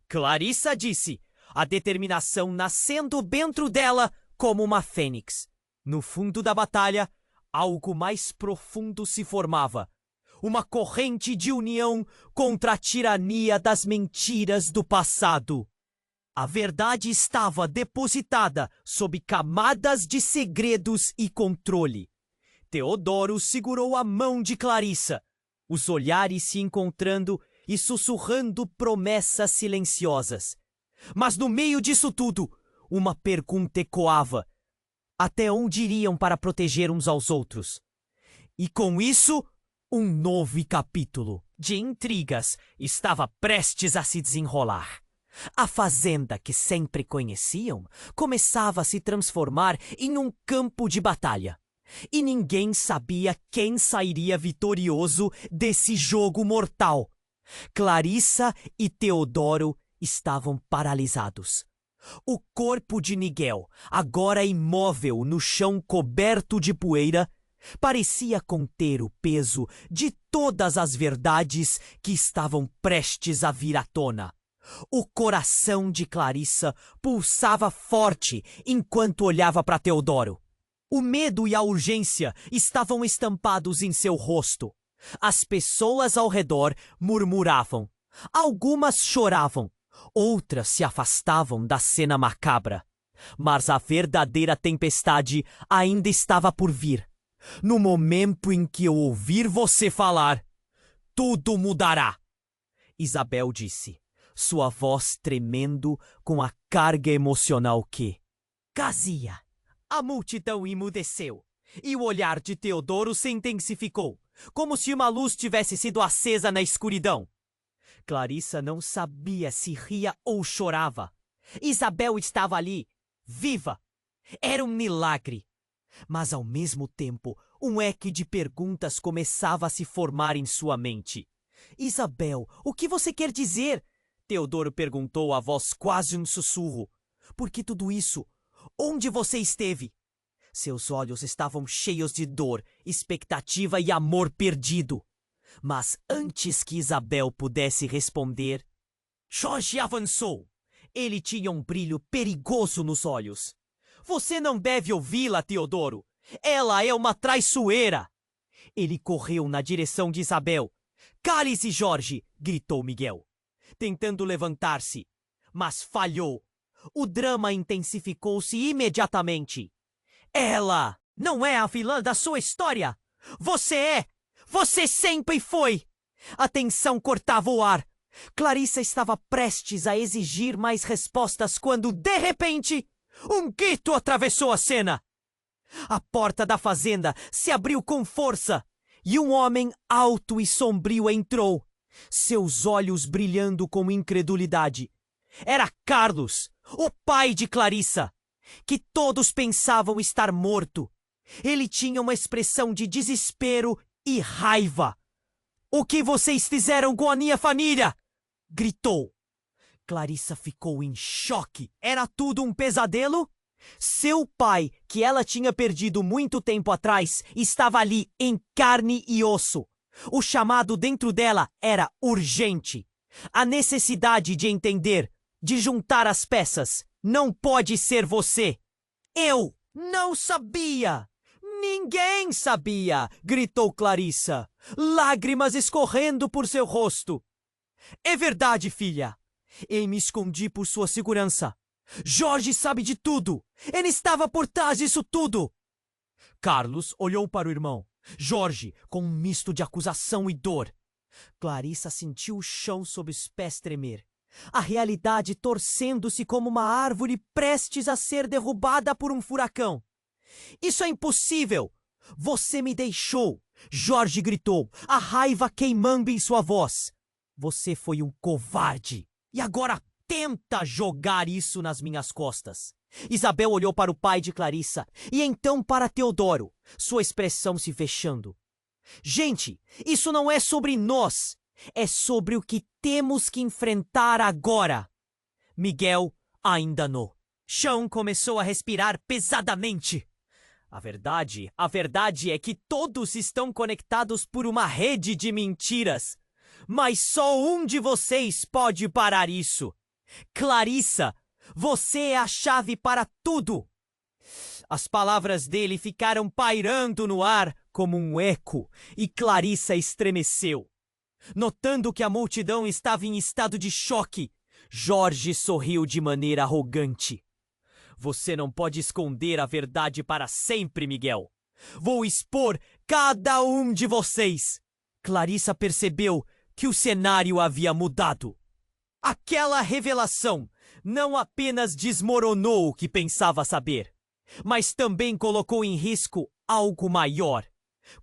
Clarissa disse, a determinação nascendo dentro dela como uma fênix. No fundo da batalha, algo mais profundo se formava. Uma corrente de união contra a tirania das mentiras do passado. A verdade estava depositada sob camadas de segredos e controle. Teodoro segurou a mão de Clarissa, os olhares se encontrando e sussurrando promessas silenciosas. Mas no meio disso tudo, uma pergunta ecoava. Até onde iriam para proteger uns aos outros? E com isso, um novo capítulo de intrigas estava prestes a se desenrolar. A fazenda que sempre conheciam começava a se transformar em um campo de batalha. E ninguém sabia quem sairia vitorioso desse jogo mortal. Clarissa e Teodoro estavam paralisados. O corpo de Miguel, agora imóvel no chão coberto de poeira, parecia conter o peso de todas as verdades que estavam prestes a vir à tona. O coração de Clarissa pulsava forte enquanto olhava para Teodoro. O medo e a urgência estavam estampados em seu rosto. As pessoas ao redor murmuravam. Algumas choravam. Outras se afastavam da cena macabra. Mas a verdadeira tempestade ainda estava por vir. No momento em que eu ouvir você falar, tudo mudará. Isabel disse, sua voz tremendo com a carga emocional que trazia. A multidão emudeceu, e o olhar de Teodoro se intensificou, como se uma luz tivesse sido acesa na escuridão. Clarissa não sabia se ria ou chorava. Isabel estava ali, viva. Era um milagre. Mas, ao mesmo tempo, um leque de perguntas começava a se formar em sua mente. Isabel, o que você quer dizer? Teodoro perguntou a voz quase um sussurro. Por que tudo isso? Onde você esteve? Seus olhos estavam cheios de dor, expectativa e amor perdido. Mas antes que Isabel pudesse responder, Jorge avançou. Ele tinha um brilho perigoso nos olhos. Você não deve ouvi-la, Teodoro. Ela é uma traiçoeira. Ele correu na direção de Isabel. Cale-se, Jorge, gritou Miguel, tentando levantar-se, mas falhou. O drama intensificou-se imediatamente. Ela não é a vilã da sua história! Você é! Você sempre foi! A tensão cortava o ar. Clarissa estava prestes a exigir mais respostas quando, de repente, um grito atravessou a cena. A porta da fazenda se abriu com força e um homem alto e sombrio entrou, seus olhos brilhando com incredulidade. Era Carlos, o pai de Clarissa, que todos pensavam estar morto. Ele tinha uma expressão de desespero e raiva. "O que vocês fizeram com a minha família?" gritou. Clarissa ficou em choque. Era tudo um pesadelo? Seu pai, que ela tinha perdido muito tempo atrás, estava ali em carne e osso. O chamado dentro dela era urgente. A necessidade de entender, de juntar as peças. Não pode ser você. Eu não sabia. Ninguém sabia, gritou Clarissa, lágrimas escorrendo por seu rosto. É verdade, filha. Eu me escondi por sua segurança. Jorge sabe de tudo. Ele estava por trás disso tudo. Carlos olhou para o irmão. Jorge, com um misto de acusação e dor. Clarissa sentiu o chão sob os pés tremer. A realidade torcendo-se como uma árvore prestes a ser derrubada por um furacão. Isso é impossível! Você me deixou! Jorge gritou, a raiva queimando em sua voz. Você foi um covarde. E agora tenta jogar isso nas minhas costas. Isabel olhou para o pai de Clarissa e então para Teodoro, sua expressão se fechando. Gente, isso não é sobre nós. É sobre o que temos que enfrentar agora. Miguel ainda não. Chão começou a respirar pesadamente. A verdade é que todos estão conectados por uma rede de mentiras. Mas só um de vocês pode parar isso. Clarissa, você é a chave para tudo. As palavras dele ficaram pairando no ar como um eco e Clarissa estremeceu. Notando que a multidão estava em estado de choque, Jorge sorriu de maneira arrogante. Você não pode esconder a verdade para sempre, Miguel. Vou expor cada um de vocês. Clarissa percebeu que o cenário havia mudado. Aquela revelação não apenas desmoronou o que pensava saber, mas também colocou em risco algo maior.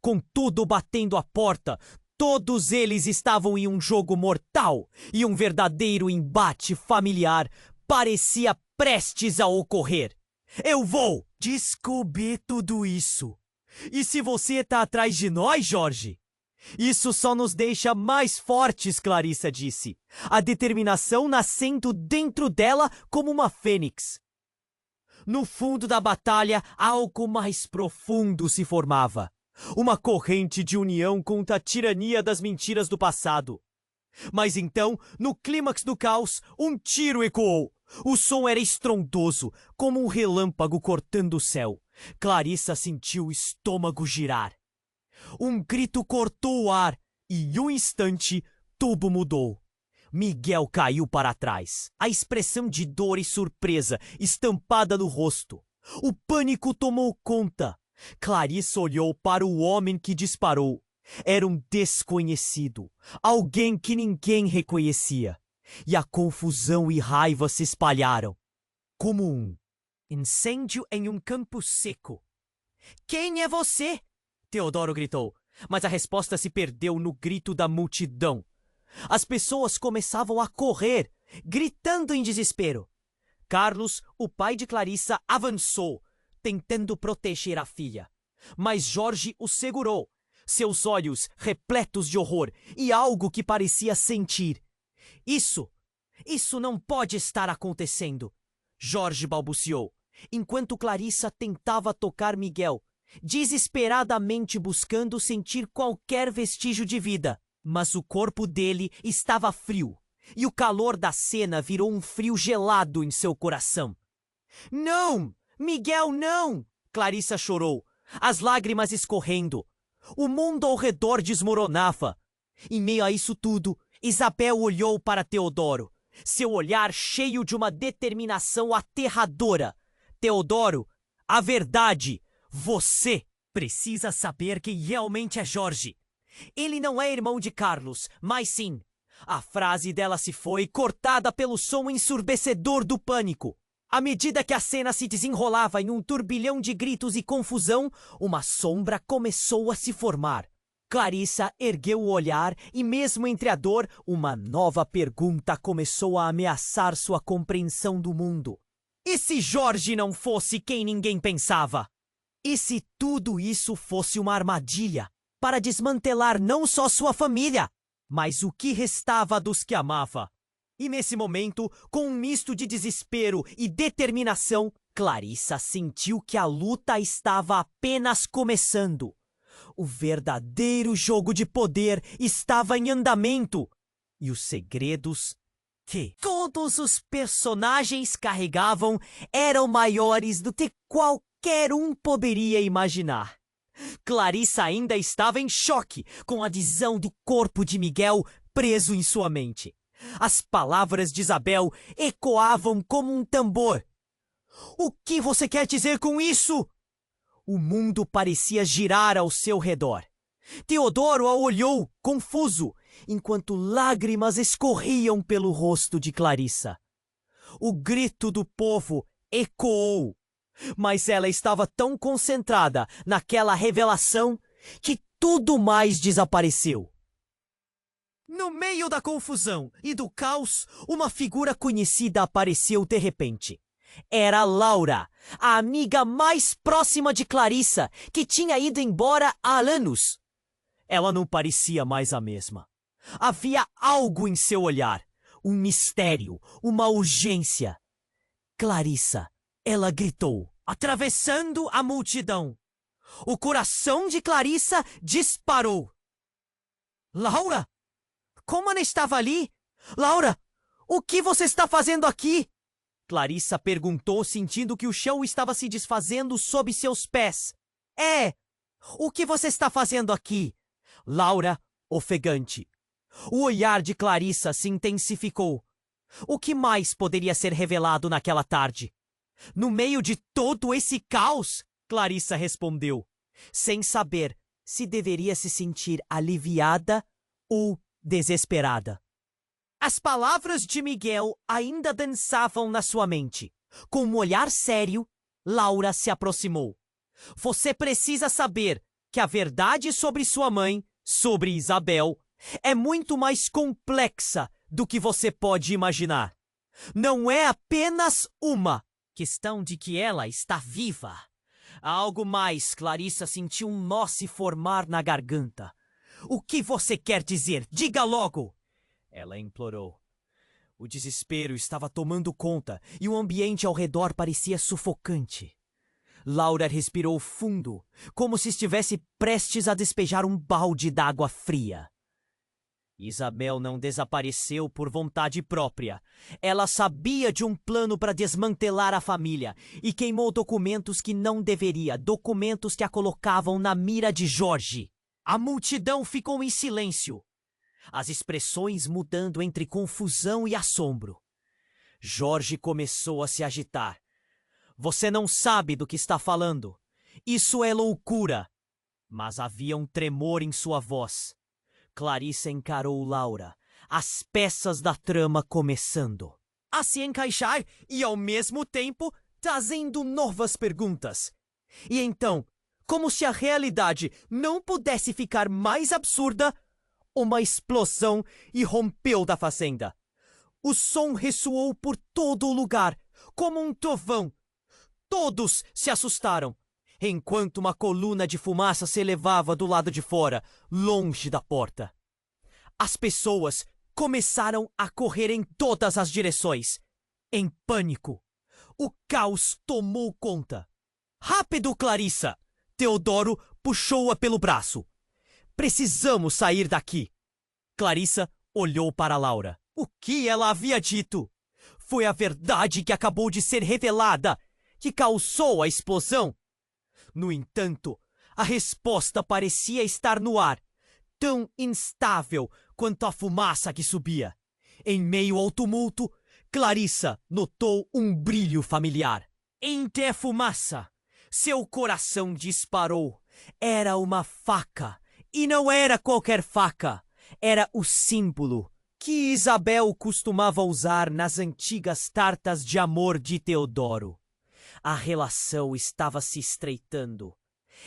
Com tudo batendo à porta, todos eles estavam em um jogo mortal e um verdadeiro embate familiar parecia prestes a ocorrer. Eu vou descobrir tudo isso. E se você tá atrás de nós, Jorge? Isso só nos deixa mais fortes, Clarissa disse, a determinação nascendo dentro dela como uma fênix. No fundo da batalha, algo mais profundo se formava. Uma corrente de união contra a tirania das mentiras do passado. Mas então, no clímax do caos, um tiro ecoou. O som era estrondoso, como um relâmpago cortando o céu. Clarissa sentiu o estômago girar. Um grito cortou o ar e, em um instante, tudo mudou. Miguel caiu para trás, a expressão de dor e surpresa estampada no rosto. O pânico tomou conta. Clarissa olhou para o homem que disparou. Era um desconhecido, alguém que ninguém reconhecia. E a confusão e raiva se espalharam, como um incêndio em um campo seco. Quem é você? Teodoro gritou, mas a resposta se perdeu no grito da multidão. As pessoas começavam a correr, gritando em desespero. Carlos, o pai de Clarissa, avançou, tentando proteger a filha. Mas Jorge o segurou, seus olhos repletos de horror e algo que parecia sentir. Isso não pode estar acontecendo, Jorge balbuciou, enquanto Clarissa tentava tocar Miguel, desesperadamente buscando sentir qualquer vestígio de vida. Mas o corpo dele estava frio, e o calor da cena virou um frio gelado em seu coração. Não! Miguel, não! Clarissa chorou, as lágrimas escorrendo. O mundo ao redor desmoronava. Em meio a isso tudo, Isabel olhou para Teodoro, seu olhar cheio de uma determinação aterradora. Teodoro, a verdade, você precisa saber quem realmente é Jorge. Ele não é irmão de Carlos, mas sim. A frase dela se foi cortada pelo som ensurdecedor do pânico. À medida que a cena se desenrolava em um turbilhão de gritos e confusão, uma sombra começou a se formar. Clarissa ergueu o olhar e, mesmo entre a dor, uma nova pergunta começou a ameaçar sua compreensão do mundo. E se Jorge não fosse quem ninguém pensava? E se tudo isso fosse uma armadilha para desmantelar não só sua família, mas o que restava dos que amava? E nesse momento, com um misto de desespero e determinação, Clarissa sentiu que a luta estava apenas começando. O verdadeiro jogo de poder estava em andamento. E os segredos que todos os personagens carregavam eram maiores do que qualquer um poderia imaginar. Clarissa ainda estava em choque com a visão do corpo de Miguel preso em sua mente. As palavras de Isabel ecoavam como um tambor. O que você quer dizer com isso? O mundo parecia girar ao seu redor. Teodoro a olhou, confuso, enquanto lágrimas escorriam pelo rosto de Clarissa. O grito do povo ecoou, mas ela estava tão concentrada naquela revelação que tudo mais desapareceu. No meio da confusão e do caos, uma figura conhecida apareceu de repente. Era Laura, a amiga mais próxima de Clarissa, que tinha ido embora há anos. Ela não parecia mais a mesma. Havia algo em seu olhar, um mistério, uma urgência. Clarissa, ela gritou, atravessando a multidão. O coração de Clarissa disparou. Laura? Como ela estava ali? Laura, o que você está fazendo aqui? Clarissa perguntou, sentindo que o chão estava se desfazendo sob seus pés. O que você está fazendo aqui? Laura, ofegante. O olhar de Clarissa se intensificou. O que mais poderia ser revelado naquela tarde? No meio de todo esse caos, Clarissa respondeu, sem saber se deveria se sentir aliviada ou desesperada. As palavras de Miguel ainda dançavam na sua mente. Com um olhar sério, Laura se aproximou. Você precisa saber que a verdade sobre sua mãe, sobre Isabel, é muito mais complexa do que você pode imaginar. Não é apenas uma questão de que ela está viva. Há algo mais. Clarissa sentiu um nó se formar na garganta. O que você quer dizer? Diga logo! Ela implorou. O desespero estava tomando conta e o ambiente ao redor parecia sufocante. Laura respirou fundo, como se estivesse prestes a despejar um balde d'água fria. Isabel não desapareceu por vontade própria. Ela sabia de um plano para desmantelar a família e queimou documentos que não deveria, documentos que a colocavam na mira de Jorge. A multidão ficou em silêncio, as expressões mudando entre confusão e assombro. Jorge começou a se agitar. Você não sabe do que está falando. Isso é loucura. Mas havia um tremor em sua voz. Clarissa encarou Laura, as peças da trama começando a se encaixar e, ao mesmo tempo, trazendo novas perguntas. E então, como se a realidade não pudesse ficar mais absurda, uma explosão irrompeu da fazenda. O som ressoou por todo o lugar, como um trovão. Todos se assustaram, enquanto uma coluna de fumaça se elevava do lado de fora, longe da porta. As pessoas começaram a correr em todas as direções. Em pânico, o caos tomou conta. Rápido, Clarissa! Teodoro puxou-a pelo braço. Precisamos sair daqui. Clarissa olhou para Laura. O que ela havia dito? Foi a verdade que acabou de ser revelada, que causou a explosão. No entanto, a resposta parecia estar no ar, tão instável quanto a fumaça que subia. Em meio ao tumulto, Clarissa notou um brilho familiar. Entre a fumaça, seu coração disparou. Era uma faca. E não era qualquer faca. Era o símbolo que Isabel costumava usar nas antigas cartas de amor de Teodoro. A relação estava se estreitando.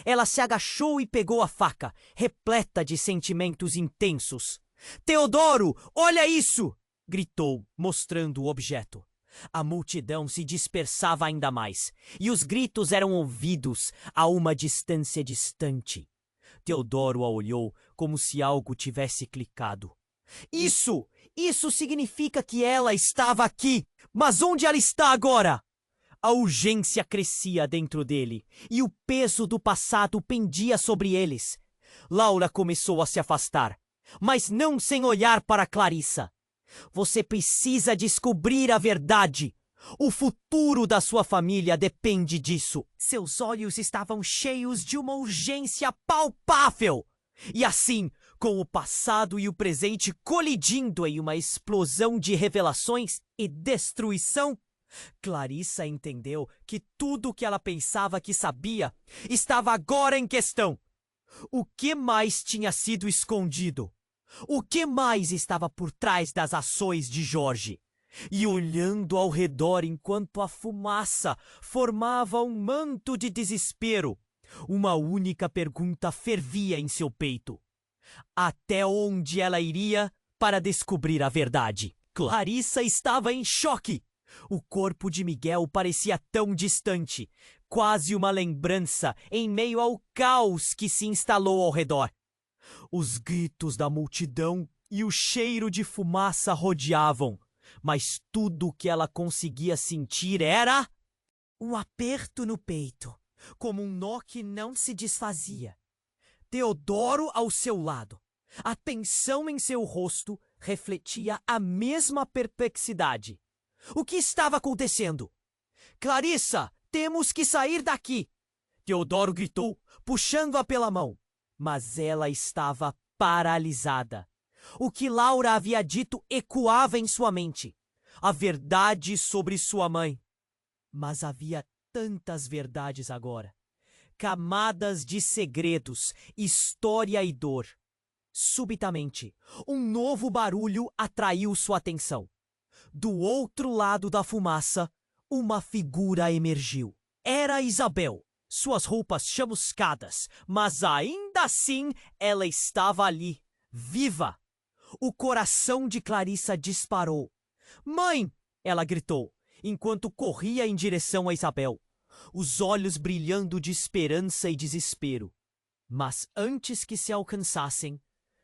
Ela se agachou e pegou a faca, repleta de sentimentos intensos. "Teodoro, olha isso!" gritou, mostrando o objeto. A multidão se dispersava ainda mais, e os gritos eram ouvidos a uma distância distante. Teodoro a olhou como se algo tivesse clicado. Isso significa que ela estava aqui! Mas onde ela está agora?" A urgência crescia dentro dele, e o peso do passado pendia sobre eles. Laura começou a se afastar, mas não sem olhar para Clarissa. "Você precisa descobrir a verdade. O futuro da sua família depende disso." Seus olhos estavam cheios de uma urgência palpável. E assim, com o passado e o presente colidindo em uma explosão de revelações e destruição, Clarissa entendeu que tudo o que ela pensava que sabia estava agora em questão. O que mais tinha sido escondido? O que mais estava por trás das ações de Jorge? E olhando ao redor enquanto a fumaça formava um manto de desespero, uma única pergunta fervia em seu peito: até onde ela iria para descobrir a verdade? Clarissa estava em choque. O corpo de Miguel parecia tão distante, quase uma lembrança em meio ao caos que se instalou ao redor. Os gritos da multidão e o cheiro de fumaça rodeavam, mas tudo o que ela conseguia sentir era um aperto no peito, como um nó que não se desfazia. Teodoro ao seu lado. A tensão em seu rosto refletia a mesma perplexidade. O que estava acontecendo? "Clarissa, temos que sair daqui!" Teodoro gritou, puxando-a pela mão. Mas ela estava paralisada. O que Laura havia dito ecoava em sua mente. A verdade sobre sua mãe. Mas havia tantas verdades agora. Camadas de segredos, história e dor. Subitamente, um novo barulho atraiu sua atenção. Do outro lado da fumaça, uma figura emergiu. Era Isabel, suas roupas chamuscadas, mas ainda assim ela estava ali, viva. O coração de Clarissa disparou. "Mãe!" ela gritou, enquanto corria em direção a Isabel, os olhos brilhando de esperança e desespero. Mas antes que se alcançassem,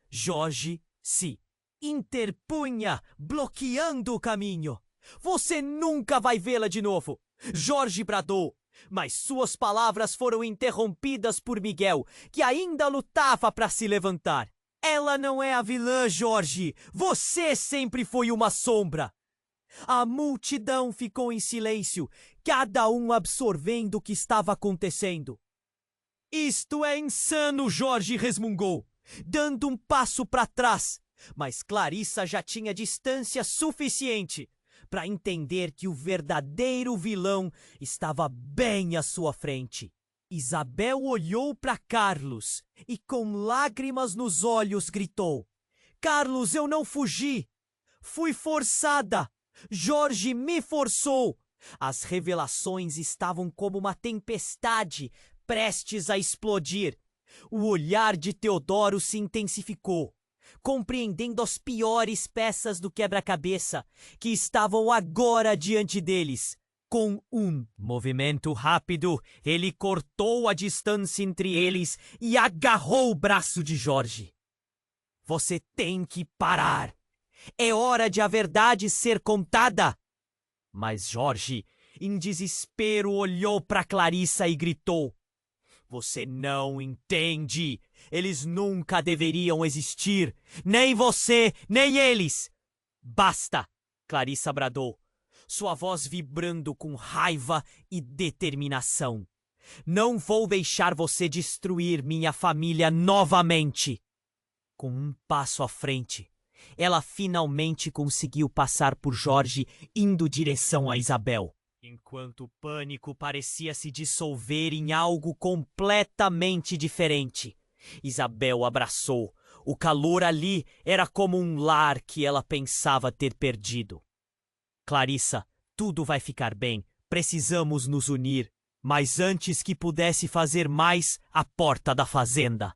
Jorge se interpunha, bloqueando o caminho. "Você nunca vai vê-la de novo!" Jorge bradou, mas suas palavras foram interrompidas por Miguel, que ainda lutava para se levantar. "Ela não é a vilã, Jorge! Você sempre foi uma sombra!" A multidão ficou em silêncio, cada um absorvendo o que estava acontecendo. "Isto é insano!" Jorge resmungou, dando um passo para trás. Mas Clarissa já tinha distância suficiente para entender que o verdadeiro vilão estava bem à sua frente. Isabel olhou para Carlos e, com lágrimas nos olhos, gritou: "Carlos, eu não fugi! Fui forçada! Jorge me forçou!" As revelações estavam como uma tempestade prestes a explodir. O olhar de Teodoro se intensificou, compreendendo as piores peças do quebra-cabeça que estavam agora diante deles. Com um movimento rápido, ele cortou a distância entre eles e agarrou o braço de Jorge. "Você tem que parar. É hora de a verdade ser contada." Mas Jorge, em desespero, olhou para Clarissa e gritou: "Você não entende. Eles nunca deveriam existir. Nem você, nem eles." "Basta!" Clarissa bradou, sua voz vibrando com raiva e determinação. "Não vou deixar você destruir minha família novamente." Com um passo à frente, Ela finalmente conseguiu passar por Jorge, indo direção a Isabel. Enquanto o pânico parecia se dissolver em algo completamente diferente. Isabel abraçou. O calor ali era como um lar que ela pensava ter perdido. Clarissa, tudo vai ficar bem. Precisamos nos unir. Mas antes que pudesse fazer mais, a porta da fazenda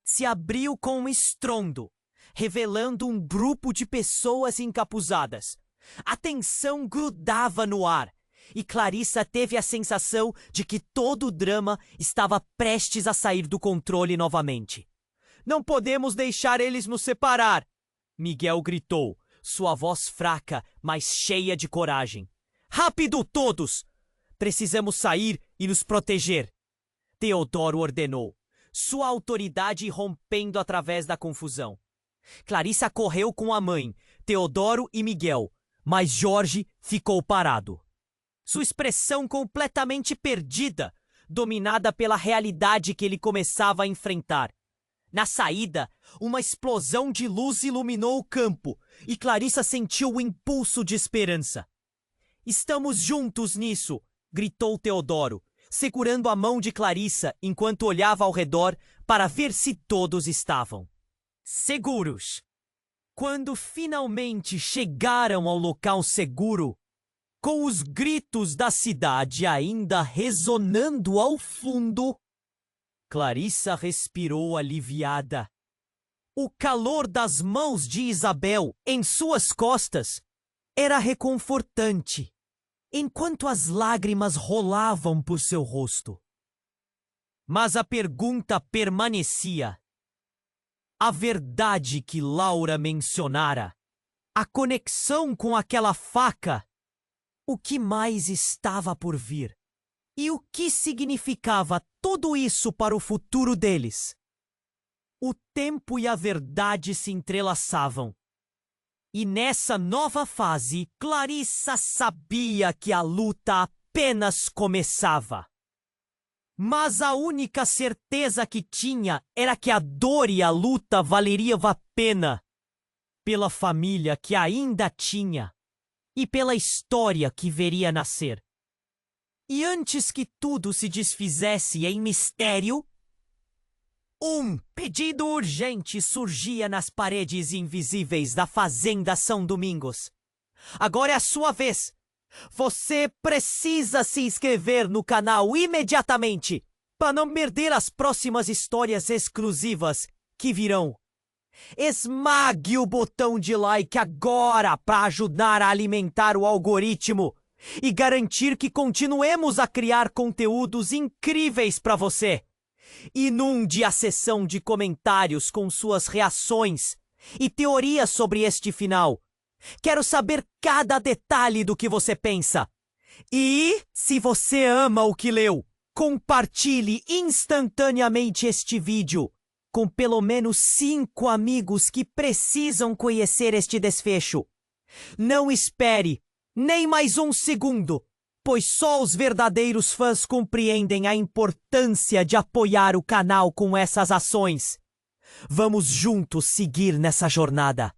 se abriu com um estrondo, revelando um grupo de pessoas encapuzadas. A tensão grudava no ar, e Clarissa teve a sensação de que todo o drama estava prestes a sair do controle novamente. Não podemos deixar eles nos separar! Miguel gritou, sua voz fraca, mas cheia de coragem. Rápido, todos! Precisamos sair e nos proteger! Teodoro ordenou, sua autoridade rompendo através da confusão. Clarissa correu com a mãe, Teodoro e Miguel, mas Jorge ficou parado. Sua expressão completamente perdida, dominada pela realidade que ele começava a enfrentar. Na saída, uma explosão de luz iluminou o campo e Clarissa sentiu o impulso de esperança. Estamos juntos nisso, gritou Teodoro, segurando a mão de Clarissa enquanto olhava ao redor para ver se todos estavam seguros. Quando finalmente chegaram ao local seguro, com os gritos da cidade ainda ressonando ao fundo, Clarissa respirou aliviada. O calor das mãos de Isabel em suas costas era reconfortante, enquanto as lágrimas rolavam por seu rosto. Mas a pergunta permanecia. A verdade que Laura mencionara, a conexão com aquela faca, o que mais estava por vir? E o que significava tudo isso para o futuro deles? O tempo e a verdade se entrelaçavam. E nessa nova fase, Clarissa sabia que a luta apenas começava. Mas a única certeza que tinha era que a dor e a luta valeriam a pena pela família que ainda tinha e pela história que veria nascer. E antes que tudo se desfizesse em mistério, um pedido urgente surgia nas paredes invisíveis da Fazenda São Domingos. Agora é a sua vez. Você precisa se inscrever no canal imediatamente para não perder as próximas histórias exclusivas que virão. Esmague o botão de like agora para ajudar a alimentar o algoritmo e garantir que continuemos a criar conteúdos incríveis para você. Inunde a seção de comentários com suas reações e teorias sobre este final. Quero saber cada detalhe do que você pensa. E, se você ama o que leu, compartilhe instantaneamente este vídeo com pelo menos 5 amigos que precisam conhecer este desfecho. Não espere nem mais um segundo, pois só os verdadeiros fãs compreendem a importância de apoiar o canal com essas ações. Vamos juntos seguir nessa jornada.